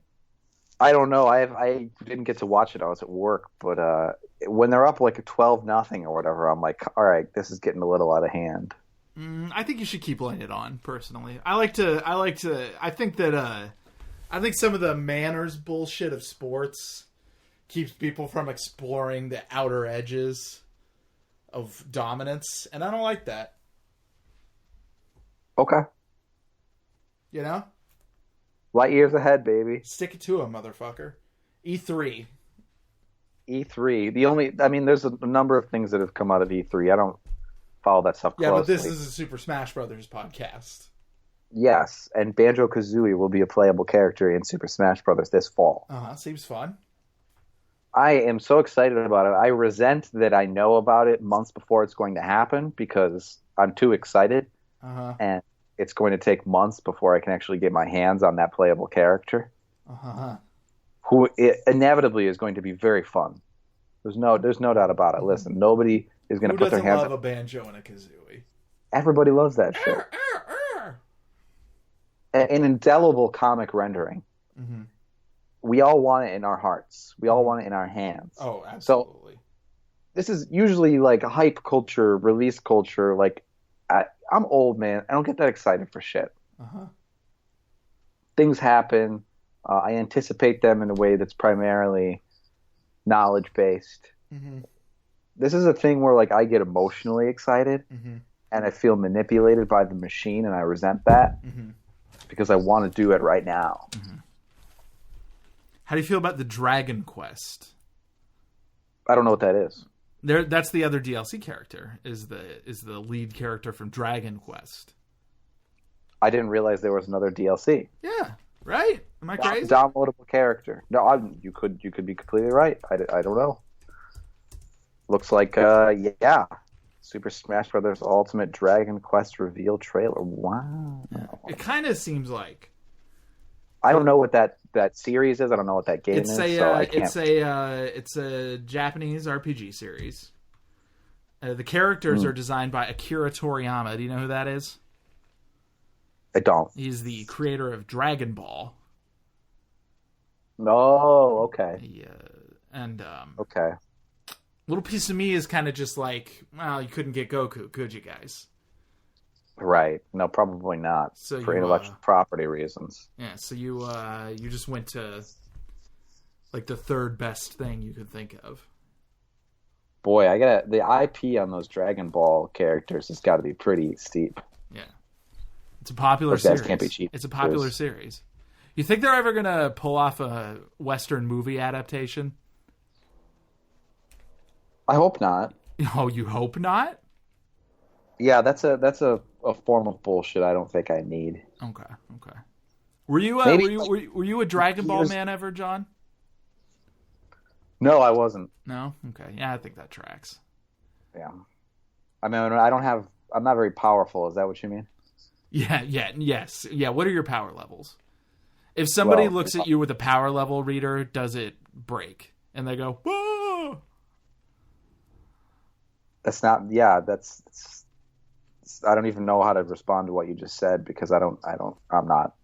I don't know. I didn't get to watch it. I was at work, but when they're up like a 12-0 or whatever, I'm like, all right, this is getting a little out of hand. I think you should keep letting it on. Personally, I think some of the manners bullshit of sports keeps people from exploring the outer edges of dominance, and I don't like that. Okay. You know? Light years ahead, baby. Stick it to him, motherfucker. E3. There's a number of things that have come out of E3. I don't follow that stuff closely. Yeah, but this is a Super Smash Brothers podcast. Yes, and Banjo-Kazooie will be a playable character in Super Smash Brothers this fall. Seems fun. I am so excited about it. I resent that I know about it months before it's going to happen because I'm too excited, Uh-huh. and it's going to take months before I can actually get my hands on that playable character, Uh-huh. who inevitably is going to be very fun. There's no doubt about it. Listen, nobody is going Who to put their doesn't hands love on. a banjo and a kazooie? Everybody loves that shit. Arr, arr, arr. An indelible comic rendering. Mm-hmm. We all want it in our hearts. We all Mhm. want it in our hands. Oh, So absolutely. this is usually like a hype culture, release culture. Like I'm old, man. I don't get that excited for shit. Uh-huh. Things happen. I anticipate them in a way that's primarily knowledge based. Mm-hmm. This is a thing where like I get emotionally excited Mm-hmm. and I feel manipulated by the machine, and I resent that Mm-hmm. because I want to do it right now. Mm-hmm. How do you feel about the Dragon Quest? I don't know what that is. That's the other DLC character. Is the lead character from Dragon Quest? I didn't realize there was another DLC. Yeah. Right? Am I crazy? Downloadable character. No, you could be completely right. I don't know. Looks like yeah, Super Smash Brothers Ultimate Dragon Quest reveal trailer. Wow. Yeah. It kind of seems like I don't know what that series is. I don't know what that game it's is. a So I can't. it's a Japanese RPG series. The characters are designed by Akira Toriyama. Do you know who that is? I don't. He's the creator of Dragon Ball. Oh, okay. And Okay. little piece of me is kind of just like, well, you couldn't get Goku, could you guys? Right. No, probably not. So For you, intellectual property reasons. Yeah, so you just went to like the third best thing you could think of. Boy, the IP on those Dragon Ball characters has got to be pretty steep. Yeah. It's a popular Those guys series. can't be cheap. It's a popular series. You think they're ever going to pull off a Western movie adaptation? I hope not. Oh, you hope not? Yeah, that's a form of bullshit I don't think I need. Okay. Were you Maybe, were you a Dragon Ball man ever, John? No, I wasn't. No? Okay. Yeah, I think that tracks. Yeah. I mean, I'm not very powerful. Is that what you mean? Yes. Yeah, what are your power levels? If somebody Well, looks at you with a power level reader, does it break? And they go, whoa! That's not. Yeah, I don't even know how to respond to what you just said because I'm not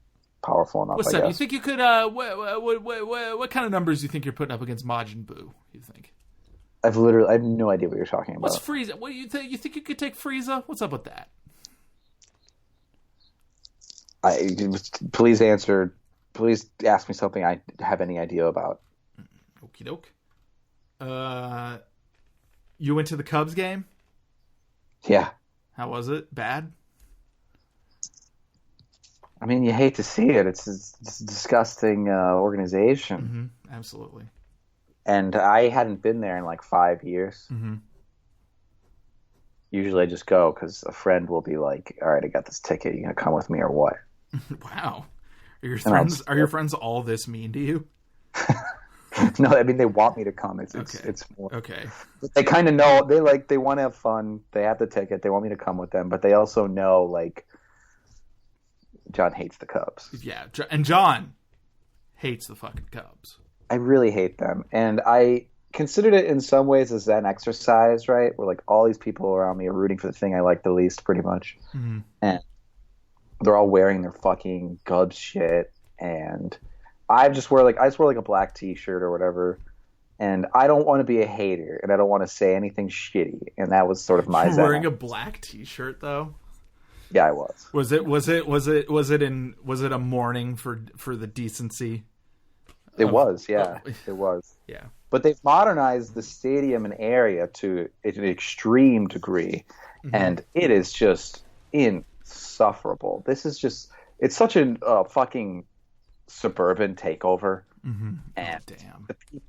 powerful enough. What's I up? guess. You think you could? What kind of numbers do you think you're putting up against Majin Buu? You think? I have no idea what you're talking about. What's Frieza? What do you think? You think you could take Frieza? What's up with that? Please answer. Please ask me something I have any idea about. Okie doke. You went to the Cubs game? Yeah. How was it? Bad? I mean, you hate to see it. It's a disgusting organization. Mm-hmm. Absolutely. And I hadn't been there in like 5 years. Mm-hmm. Usually I just go because a friend will be like, all right, I got this ticket. You going to come with me or what? Wow. Are your friends all this mean to you? No, I mean, they want me to come. It's more. Okay. They kind of know. They want to have fun. They have the ticket. They want me to come with them. But they also know, like, John hates the Cubs. Yeah. And John hates the fucking Cubs. I really hate them. And I considered it in some ways as an exercise, right? Where, like, all these people around me are rooting for the thing I like the least, pretty much. Mm-hmm. And they're all wearing their fucking Cubs shit. And I just wear like a black T-shirt or whatever, and I don't want to be a hater, and I don't want to say anything shitty, and that was sort of my. You're wearing a black T-shirt though. Yeah, I was. Was it a mourning for the decency? It was, yeah, it was. Yeah, but they've modernized the stadium and area to an extreme degree, and it is just insufferable. It's such a fucking suburban takeover, and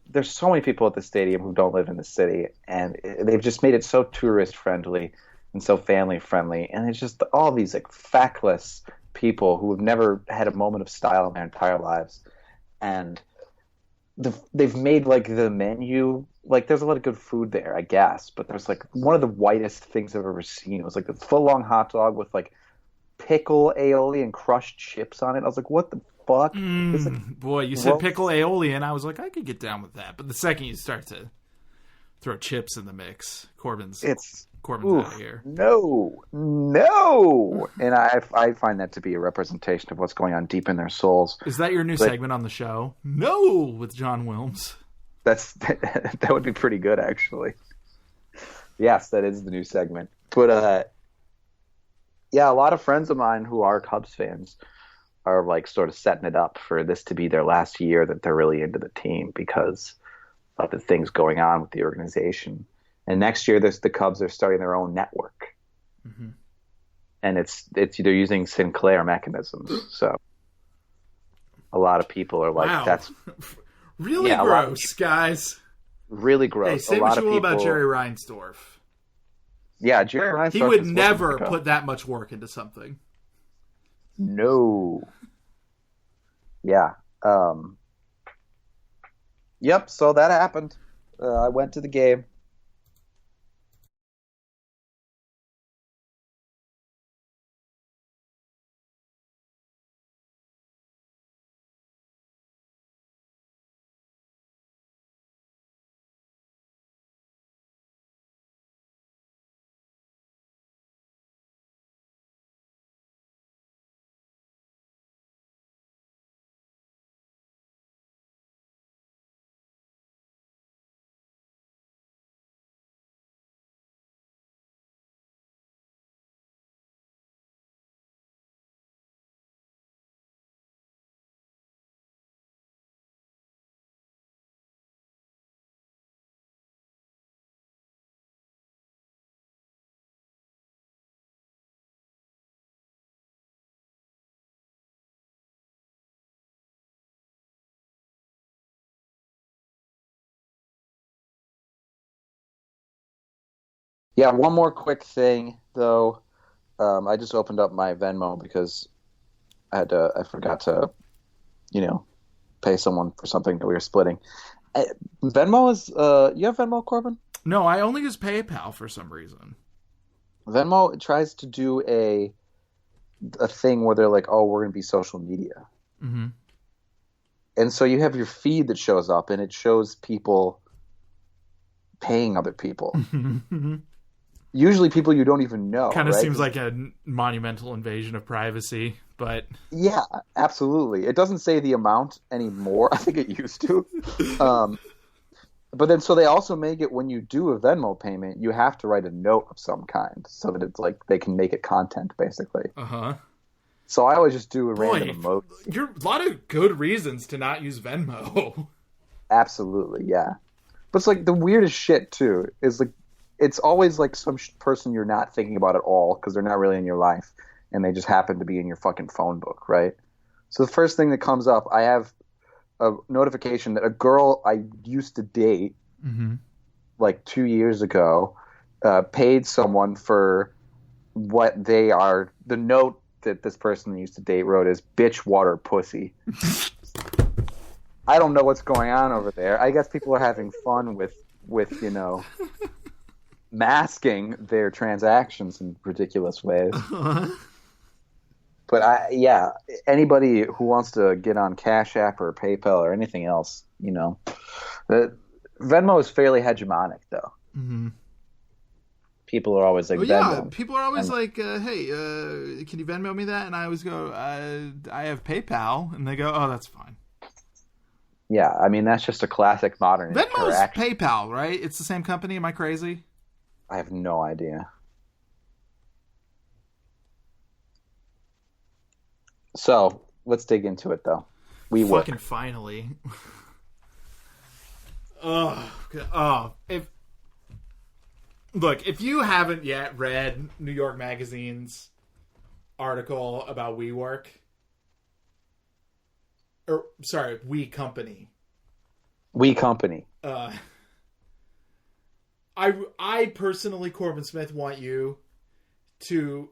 there's so many people at the stadium who don't live in the city, and they've just made it so tourist friendly and so family friendly, and it's just all these like feckless people who have never had a moment of style in their entire lives, and they've made like the menu, like there's a lot of good food there, I guess, but there's like one of the whitest things I've ever seen. It was like a full long hot dog with like pickle aioli and crushed chips on it. I was like, what the fuck? It's like Boy, you said pickle aioli, and I was like, I could get down with that. But the second you start to throw chips in the mix, Corbin's out of here. No, and I find that to be a representation of what's going on deep in their souls. Is that your new segment on the show? No, with John Wilmes. That would be pretty good, actually. Yes, that is the new segment. But yeah, a lot of friends of mine who are Cubs fans are like sort of setting it up for this to be their last year that they're really into the team because of the things going on with the organization. And next year, the Cubs are starting their own network, and it's they're using Sinclair mechanisms. So a lot of people are like, wow. "That's really gross, guys." Really gross. Hey, say what you will about Jerry Reinsdorf. Yeah, Jerry Reinsdorf. He would never put that much work into something. No. Yeah. Yep. So that happened. I went to the game. Yeah, one more quick thing though. I just opened up my Venmo because I forgot to, pay someone for something that we were splitting. Venmo is, you have Venmo, Corbin? No, I only use PayPal for some reason. Venmo tries to do a thing where they're like, oh, we're going to be social media. Mm-hmm. And so you have your feed that shows up and it shows people paying other people. Usually people you don't even know. Kind of right? seems like a monumental invasion of privacy, but... Yeah, absolutely. It doesn't say the amount anymore. I think it used to. But then so they also make it when you do a Venmo payment, you have to write a note of some kind so that it's like they can make it content, basically. Uh-huh. So I always just do a random emoji. You're a lot of good reasons to not use Venmo. Absolutely, yeah. But it's like the weirdest shit, too, is like it's always like some person you're not thinking about at all because they're not really in your life and they just happen to be in your fucking phone book, right? So the first thing that comes up, I have a notification that a girl I used to date like 2 years ago paid someone for what they are. The note that this person used to date wrote is bitch water pussy. I don't know what's going on over there. I guess people are having fun with masking their transactions in ridiculous ways. But anybody who wants to get on Cash App or PayPal or anything else, Venmo is fairly hegemonic, though. Mm-hmm. People are always like, Venmo. People are always like, hey, can you Venmo me that? And I always go, I have PayPal. And they go, oh, that's fine. Yeah, I mean, that's just a classic modern Venmo's PayPal, right? It's the same company. Am I crazy? I have no idea. So let's dig into it, though. WeWork. Fucking finally. If you haven't yet read New York Magazine's article about WeWork, We Company. We Company. I personally, Corbin Smith, want you to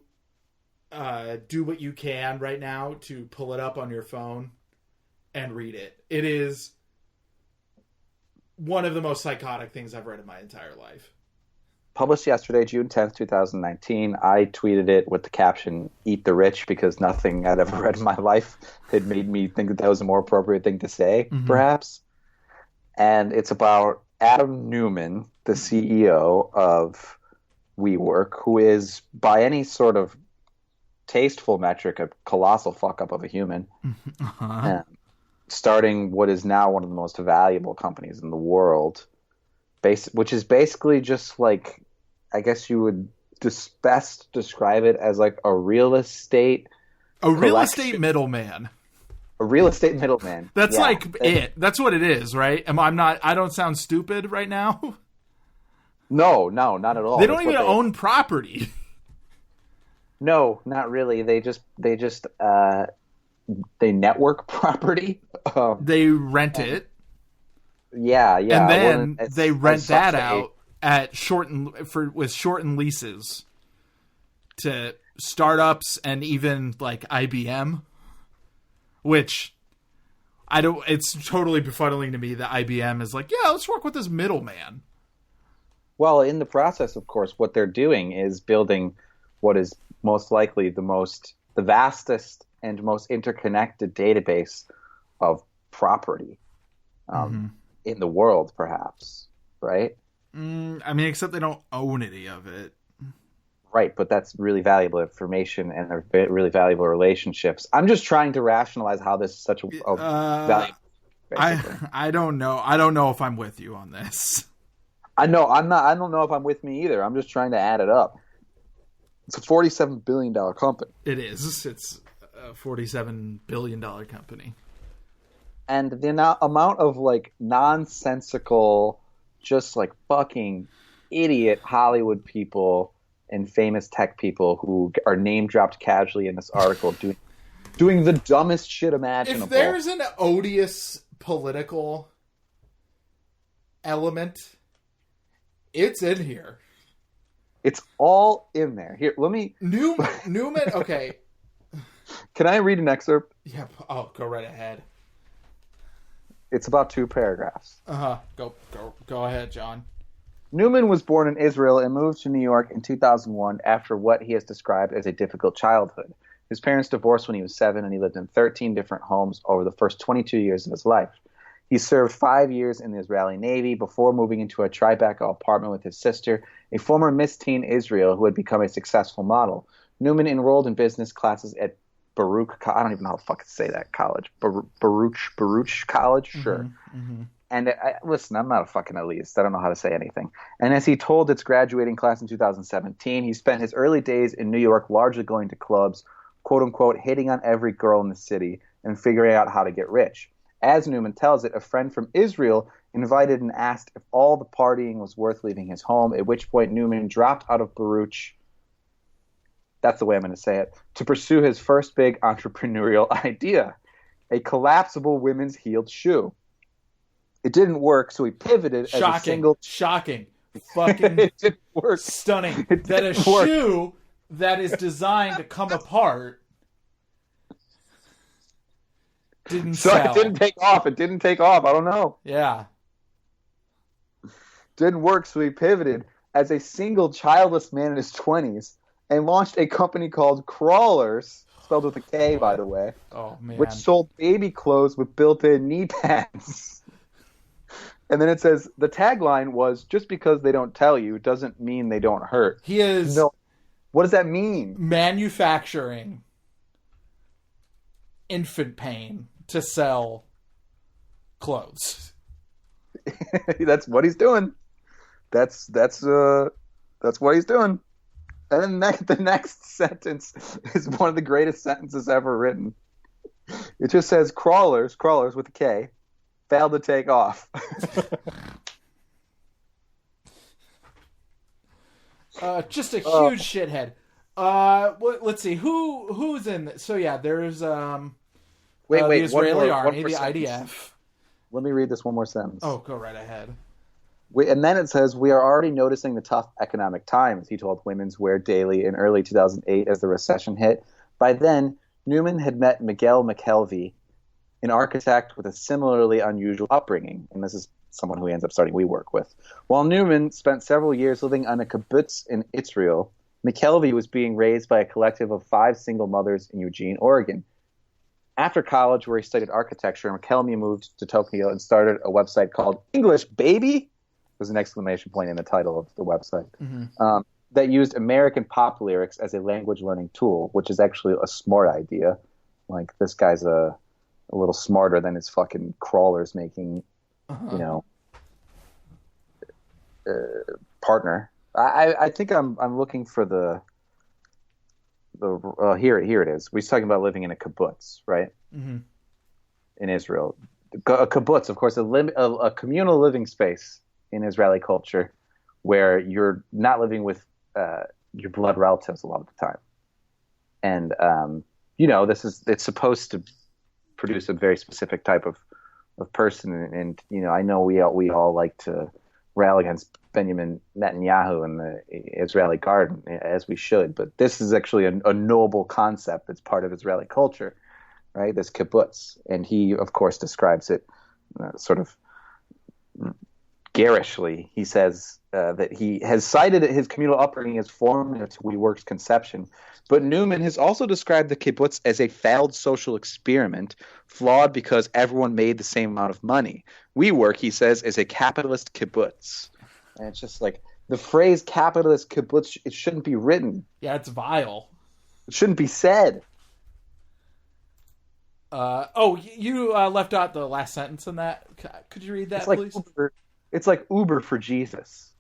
do what you can right now to pull it up on your phone and read it. It is one of the most psychotic things I've read in my entire life. Published yesterday, June 10th, 2019. I tweeted it with the caption, "Eat the rich," because nothing I'd ever read in my life had made me think that was a more appropriate thing to say, perhaps. And it's about Adam Neumann, the CEO of WeWork, who is, by any sort of tasteful metric, a colossal fuck-up of a human. Starting what is now one of the most valuable companies in the world, which is basically just like, I guess you would best describe it as like a real estate middleman. A real estate middleman. That's That's what it is, right? I don't sound stupid right now. No, not at all. They don't even own property. No, not really. They network property. They rent it. Yeah. And then they rent that out at with shortened leases to startups and even like IBM, which it's totally befuddling to me that IBM is like, yeah, let's work with this middleman. Well, in the process, of course, what they're doing is building what is most likely the vastest and most interconnected database of property in the world, perhaps, right? Except they don't own any of it. Right, but that's really valuable information and they're really valuable relationships. I'm just trying to rationalize how this is such a value. I don't know. I don't know if I'm with you on this. I don't know if I'm with me either. I'm just trying to add it up. It's a $47 billion company. It is. It's a $47 billion company. And the amount of like nonsensical, just like fucking idiot Hollywood people and famous tech people who are name dropped casually in this article doing the dumbest shit imaginable. If there's an odious political element, it's in here. It's all in there. Here, let me... Neumann, okay. Can I read an excerpt? Yeah, go right ahead. It's about 2 paragraphs. Go ahead, John. Neumann was born in Israel and moved to New York in 2001 after what he has described as a difficult childhood. His parents divorced when he was 7, and he lived in 13 different homes over the first 22 years of his life. He served 5 years in the Israeli Navy before moving into a Tribeca apartment with his sister, a former Miss Teen Israel who had become a successful model. Neumann enrolled in business classes at Baruch. I don't even know how to fucking say that college. Baruch College? Sure. Mm-hmm. And listen, I'm not a fucking elitist. I don't know how to say anything. And as he told its graduating class in 2017, he spent his early days in New York largely going to clubs, quote-unquote, hitting on every girl in the city and figuring out how to get rich. As Neumann tells it, a friend from Israel invited and asked if all the partying was worth leaving his home, at which point Neumann dropped out of Baruch, that's the way I'm going to say it, to pursue his first big entrepreneurial idea, a collapsible women's heeled shoe. It didn't work, so he pivoted as a single... Shocking. Fucking it didn't work. Stunning. That a shoe that is designed to come apart didn't sell. It didn't take off. I don't know. Yeah. Didn't work, so he pivoted as a single childless man in his 20s and launched a company called Crawlers, spelled with a K, by the way, which sold baby clothes with built-in knee pads. And then it says, the tagline was, just because they don't tell you doesn't mean they don't hurt. He is... No. What does that mean? Manufacturing infant pain to sell clothes. That's what he's doing. That's what he's doing. And then the next sentence is one of the greatest sentences ever written. It just says, crawlers with a K, failed to take off. Just a huge shithead. Let's see who's in this. So yeah, there's the Israeli army, the IDF. Let me read this one more sentence. Oh, go right ahead. And then it says, we are already noticing the tough economic times, he told Women's Wear Daily in early 2008 as the recession hit. By then, Neumann had met Miguel McKelvey, an architect with a similarly unusual upbringing. And this is someone who he ends up starting WeWork with. While Newman spent several years living on a kibbutz in Israel, McKelvey was being raised by a collective of 5 single mothers in Eugene, Oregon. After college, where he studied architecture, McKelvey moved to Tokyo and started a website called English Baby. There's an exclamation point in the title of the website. That used American pop lyrics as a language learning tool, which is actually a smart idea. Like, this guy's a little smarter than his fucking crawlers making, partner. I think I'm looking for the here it is. We're talking about living in a kibbutz, right? Mm-hmm. In Israel, a kibbutz, of course, a communal living space in Israeli culture, where you're not living with your blood relatives a lot of the time, and it's supposed to produce a very specific type of person, and I know we all like to rail against Benjamin Netanyahu and the Israeli garden, as we should, but this is actually a noble concept that's part of Israeli culture, right? This kibbutz, and he, of course, describes it sort of garishly. He says that he has cited his communal upbringing as formative to WeWork's conception, but Newman has also described the kibbutz as a failed social experiment, flawed because everyone made the same amount of money. WeWork, he says, is a capitalist kibbutz. And it's just like, the phrase capitalist kibbutz, it shouldn't be written. Yeah, it's vile. It shouldn't be said. You left out the last sentence in that. Could you read that, please? It's like Uber for Jesus.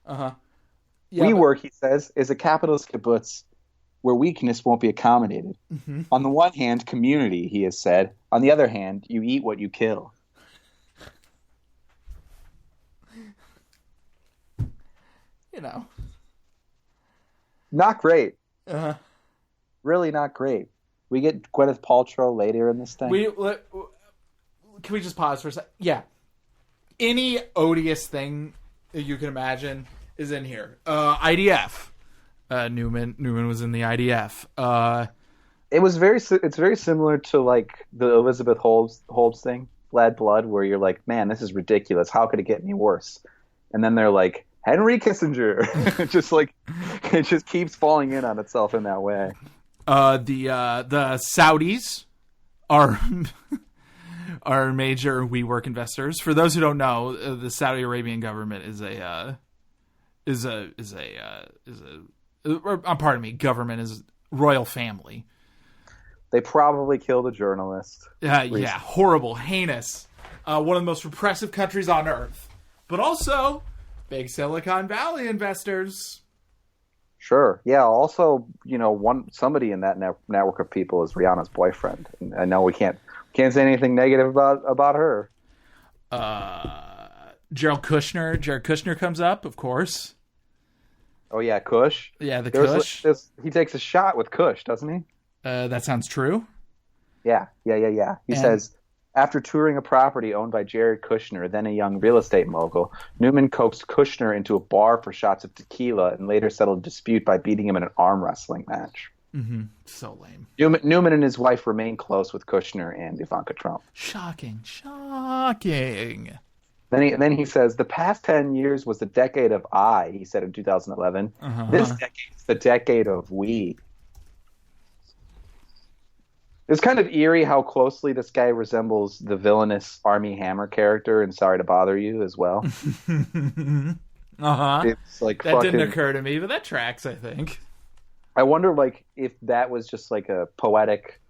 Uh-huh. Yeah, WeWork, he says, is a capitalist kibbutz where weakness won't be accommodated. Mm-hmm. On the one hand, community, he has said. On the other hand, you eat what you kill. Not great. Uh-huh. Really not great. We get Gwyneth Paltrow later in this thing. Can we just pause for a second? Yeah. Any odious thing that you can imagine is in here. IDF. Newman was in the IDF. It's very similar to like the Elizabeth Holmes thing, Bad Blood, where you're like, man, this is ridiculous. How could it get any worse? And then they're like, Henry Kissinger. It just keeps falling in on itself in that way. The Saudis are major WeWork investors. For those who don't know, the Saudi Arabian government government is royal family. They probably killed a journalist. Yeah, horrible, heinous. One of the most repressive countries on earth, but also big Silicon Valley investors. Sure. Yeah. Also, somebody in that network of people is Rihanna's boyfriend. And I know we can't say anything negative about her. Jared Kushner comes up, of course. Oh yeah, Kush. Yeah, Kush. He takes a shot with Kush, doesn't he? That sounds true. Yeah. He says, after touring a property owned by Jared Kushner, then a young real estate mogul, Newman coaxed Kushner into a bar for shots of tequila and later settled a dispute by beating him in an arm wrestling match. Mm-hmm. So lame. Newman and his wife remain close with Kushner and Ivanka Trump. Shocking. Then he says, the past 10 years was the decade of I, he said in 2011. Uh-huh. This decade is the decade of we. It's kind of eerie how closely this guy resembles the villainous Armie Hammer character in Sorry to Bother You as well. Uh-huh. It's like that didn't occur to me, but that tracks, I think. I wonder, like, if that was just like a poetic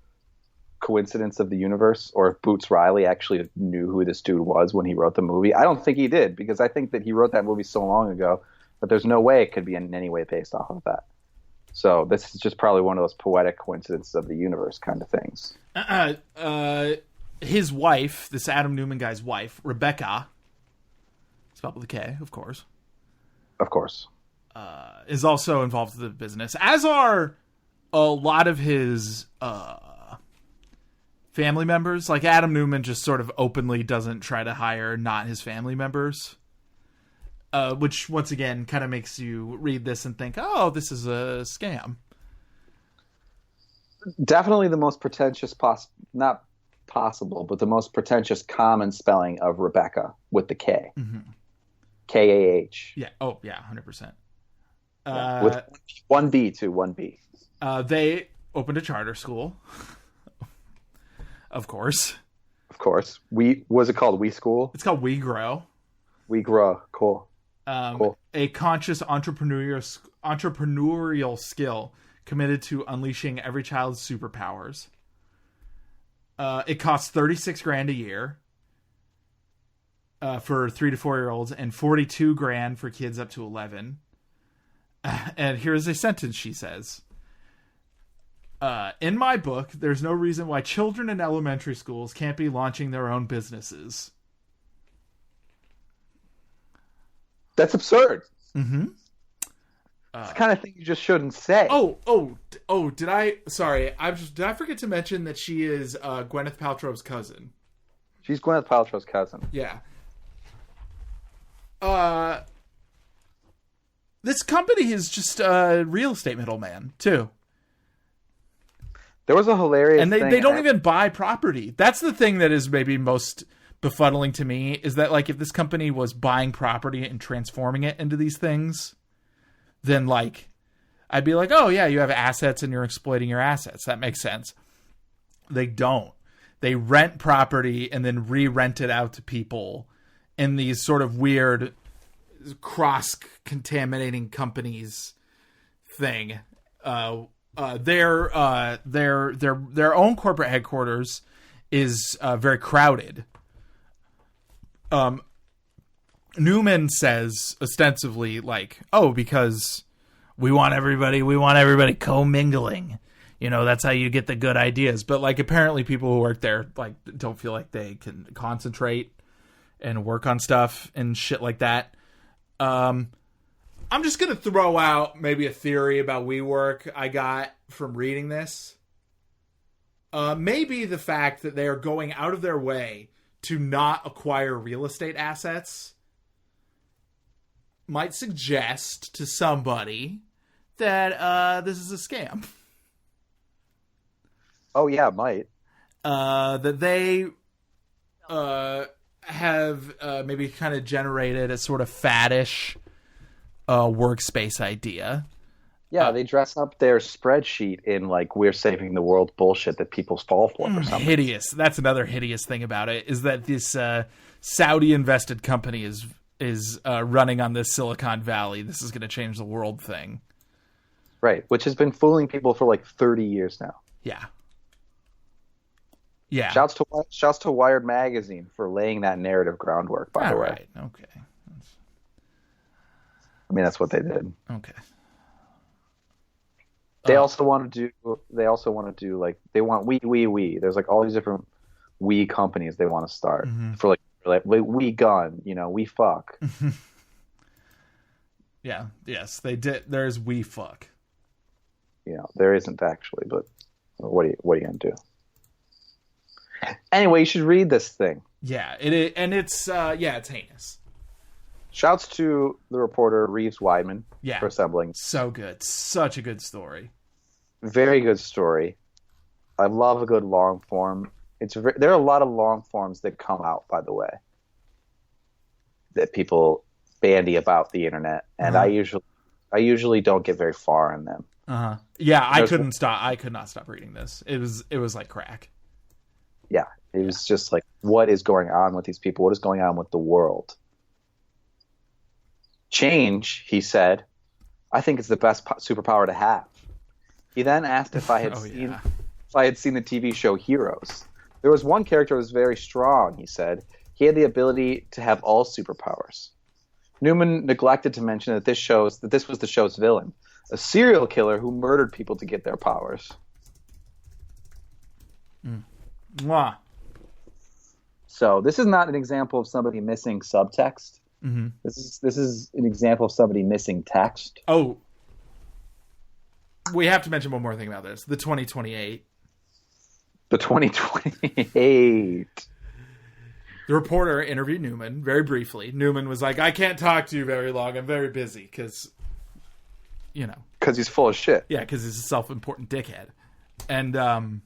coincidence of the universe, or if Boots Riley actually knew who this dude was when he wrote the movie. I don't think he did, because I think that he wrote that movie so long ago that there's no way it could be in any way based off of that. So this is just probably one of those poetic coincidences of the universe kind of things. His wife, this Adam Newman guy's wife, Rebecca, spelled with a K, of course. Of course. Is also involved with the business, as are a lot of his family members. Like Adam Newman just sort of openly doesn't try to hire not his family members. Which, once again, kind of makes you read this and think, oh, this is a scam. Definitely the most pretentious not possible, but the most pretentious common spelling of Rebecca with the K. K-A-H. Yeah. Oh, yeah, 100%. With one B too, one B. They opened a charter school. Of course. Of course. Was it called We School? It's called We Grow. We Grow. Cool. Cool. A conscious entrepreneurial skill committed to unleashing every child's superpowers. It costs $36,000 a year for 3 to 4 year olds, and $42,000 for kids up to 11. And here's a sentence she says. In my book, there's no reason why children in elementary schools can't be launching their own businesses. That's absurd. Mm-hmm. It's the kind of thing you just shouldn't say. Did I? Sorry, did I forget to mention that she is Gwyneth Paltrow's cousin? She's Gwyneth Paltrow's cousin. Yeah. This company is just a real estate middleman too. There was a hilarious and thing. They don't even buy property. That's the thing that is maybe most befuddling to me, is that like if this company was buying property and transforming it into these things, then like I'd be like, oh yeah, you have assets and you're exploiting your assets. That makes sense. They don't. They rent property and then re-rent it out to people in these sort of weird cross-contaminating companies thing. Their own corporate headquarters is very crowded. Newman says ostensibly like, oh, because we want everybody commingling. You know, that's how you get the good ideas. But like apparently people who work there like don't feel like they can concentrate and work on stuff and shit like that. I'm just going to throw out maybe a theory about WeWork I got from reading this. Maybe the fact that they are going out of their way to not acquire real estate assets might suggest to somebody that this is a scam. Oh, yeah, it might. That they have maybe kind of generated a sort of faddish workspace idea. Yeah, they dress up their spreadsheet in like we're saving the world bullshit that people fall for something. Hideous. That's another hideous thing about it, is that this Saudi invested company is running on this Silicon Valley. This is going to change the world thing. Right, which has been fooling people for like 30 years now. Yeah. Yeah. Shouts to Wired Magazine for laying that narrative groundwork, by the way. Right. Okay. I mean, that's what they did. Okay. They also want to do like they want we. There's like all these different we companies they want to start for like we gun, you know, we fuck. Yeah. Yes, they did. There's we fuck. You know, there isn't actually, but what are you gonna do? Anyway, you should read this thing. Yeah, it's heinous. Shouts to the reporter Reeves Weidman for assembling. So good. Such a good story. Very good story. I love a good long form. There are a lot of long forms that come out, by the way, that people bandy about the internet, and I usually don't get very far in them. Yeah, I could not stop reading this. It was like crack. Yeah, it was just like, what is going on with these people? What is going on with the world? Change, he said, I think it's the best superpower to have. He then asked if I had seen the TV show Heroes. There was one character who was very strong, he said. He had the ability to have all superpowers. Newman neglected to mention that this was the show's villain, a serial killer who murdered people to get their powers. Mwah. So this is not an example of somebody missing subtext. Mm-hmm. This is an example of somebody missing text. Oh, we have to mention one more thing about this. The 2028. The 2028. The reporter interviewed Newman very briefly. Newman was like, I can't talk to you very long. I'm very busy because, you know. Because he's full of shit. Yeah, because he's a self-important dickhead. And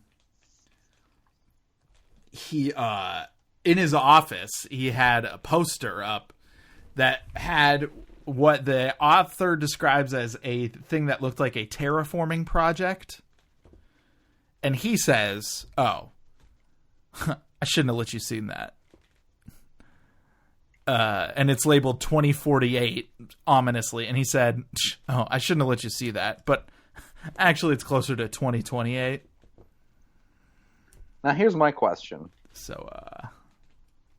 he in his office he had a poster up that had what the author describes as a thing that looked like a terraforming project. And he says, "Oh, I shouldn't have let you see that." And it's labeled 2048 ominously. And he said, "Oh, I shouldn't have let you see that. But actually, it's closer to 2028. Now, here's my question. So,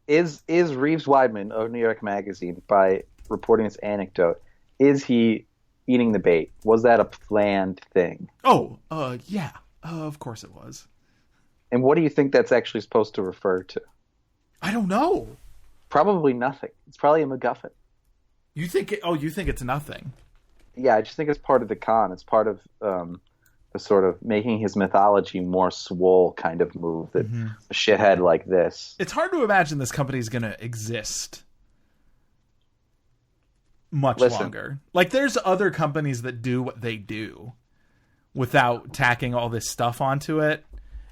Is Reeves Weidman of New York Magazine, by reporting this anecdote, is he eating the bait? Was that a planned thing? Oh, yeah. Of course it was. And what do you think that's actually supposed to refer to? I don't know. Probably nothing. It's probably a MacGuffin. You think it's nothing. Yeah, I just think it's part of the con. It's part of the sort of making his mythology more swole kind of move that a shithead like this. It's hard to imagine this company is going to exist much longer. Like, there's other companies that do what they do without tacking all this stuff onto it.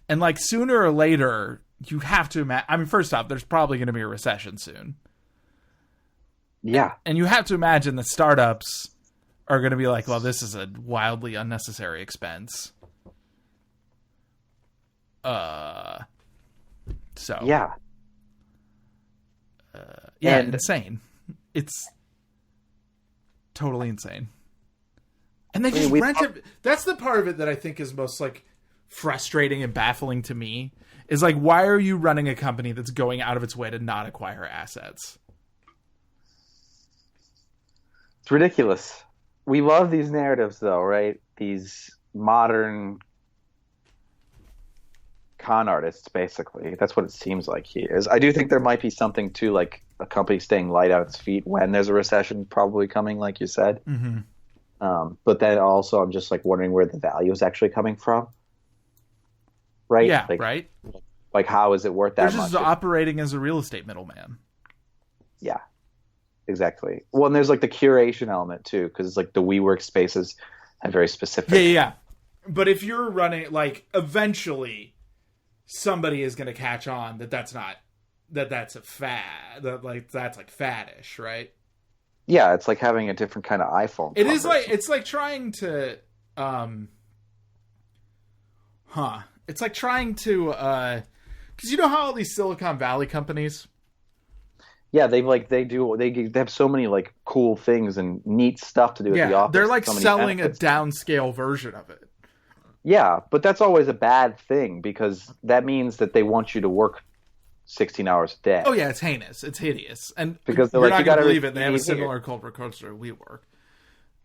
And, like, sooner or later, you have to imagine... I mean, first off, there's probably going to be a recession soon. Yeah. And you have to imagine that startups are going to be like, well, this is a wildly unnecessary expense. So... Yeah. Yeah, and insane. It's totally insane. And they just rent it. That's the part of it that I think is most, like, frustrating and baffling to me. Is, like, why are you running a company that's going out of its way to not acquire assets? It's ridiculous. We love these narratives, though, right? These modern con artists, basically. That's what it seems like he is. I do think there might be something to, like, a company staying light on its feet when there's a recession probably coming, like you said. Mm-hmm. But then also I'm just, like, wondering where the value is actually coming from. Right? Yeah, like, right? Like, how is it worth that much? They're just operating as a real estate middleman. Yeah, exactly. Well, and there's, like, the curation element, too, because it's, like, the WeWork spaces have very specific... Yeah. But if you're running, like, eventually somebody is going to catch on that's a fad. That's, like, faddish, right? Yeah, it's like having a different kind of iPhone. It is like... It's like trying to... It's like trying to... Because you know how all these Silicon Valley companies... Yeah, they have so many, like, cool things and neat stuff to do at the office. They're, like, so selling benefits. a downscale version of it. Yeah, but that's always a bad thing because that means that they want you to work 16 hours a day. Oh, yeah, it's heinous. It's hideous. And because you're like, not you going to gotta believe it. They have a similar corporate culture at WeWork.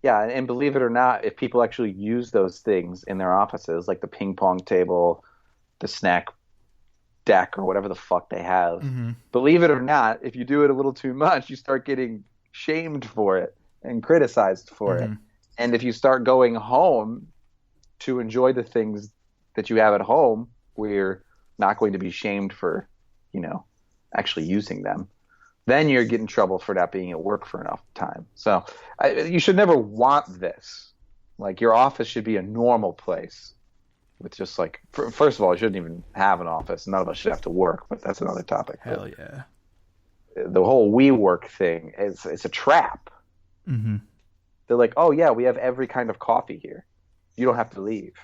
Yeah, and believe it or not, if people actually use those things in their offices, like the ping pong table, the snack deck, or whatever the fuck they have, believe it or not, if you do it a little too much, you start getting shamed for it and criticized for it. And if you start going home to enjoy the things that you have at home, we're not going to be shamed for, actually using them. Then you're getting in trouble for not being at work for enough time. So you should never want this. Like, your office should be a normal place with just, like, first of all, you shouldn't even have an office. None of us should have to work, but that's another topic. Hell yeah. The whole WeWork thing it's a trap. Mm-hmm. They're like, oh yeah, we have every kind of coffee here. You don't have to leave.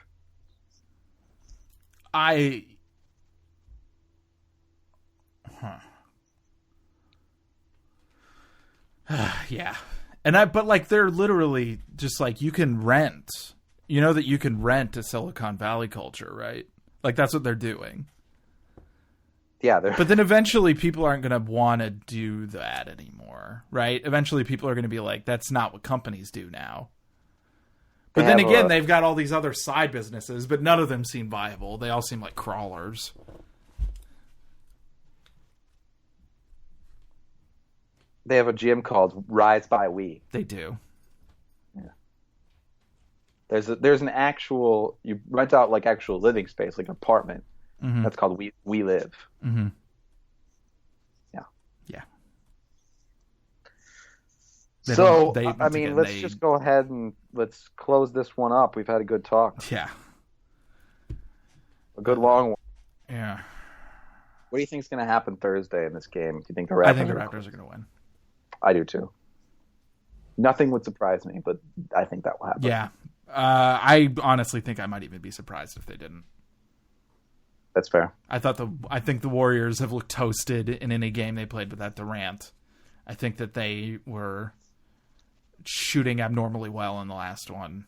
Yeah. But like, they're literally just like, you can rent. You know that you can rent a Silicon Valley culture, right? Like, that's what they're doing. Yeah. But then eventually people aren't going to want to do that anymore, right? Eventually people are going to be like, that's not what companies do now. But then again, they've got all these other side businesses, but none of them seem viable. They all seem like crawlers. They have a gym called Rise by We. They do. Yeah. There's an actual, you rent out like actual living space, like an apartment. Mm-hmm. That's called We Live. Mm-hmm. Yeah. Yeah. Let's just go ahead and let's close this one up. We've had a good talk. Yeah. A good long one. Yeah. What do you think is going to happen Thursday in this game? Do you think the Raptors? I think the Raptors are going to win. I do too. Nothing would surprise me, but I think that will happen. Yeah. I honestly think I might even be surprised if they didn't. That's fair. I think the Warriors have looked toasted in any game they played without Durant. I think that they were shooting abnormally well in the last one.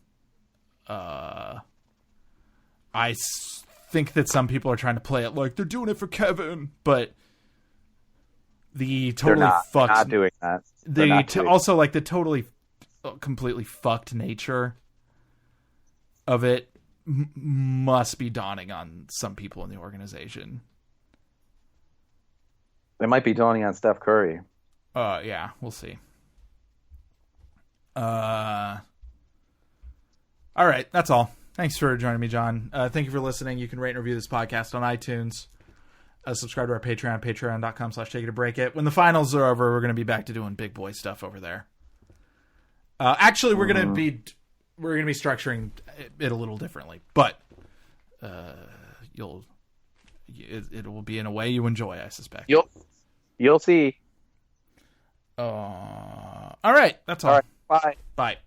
Think that some people are trying to play it like they're doing it for Kevin, but the totally fucked. Not doing that. Also like the totally completely fucked nature of it must be dawning on some people in the organization. It might be dawning on Steph Curry. Yeah, we'll see. All right, that's all. Thanks for joining me, John. Thank you for listening. You can rate and review this podcast on iTunes. Subscribe to our Patreon, patreon.com/takeitobreakit. When the finals are over, we're going to be back to doing big boy stuff over there. Actually, we're going to be structuring it a little differently, but it will be in a way you enjoy, I suspect. You'll see. All right, that's all. All right, bye. Bye.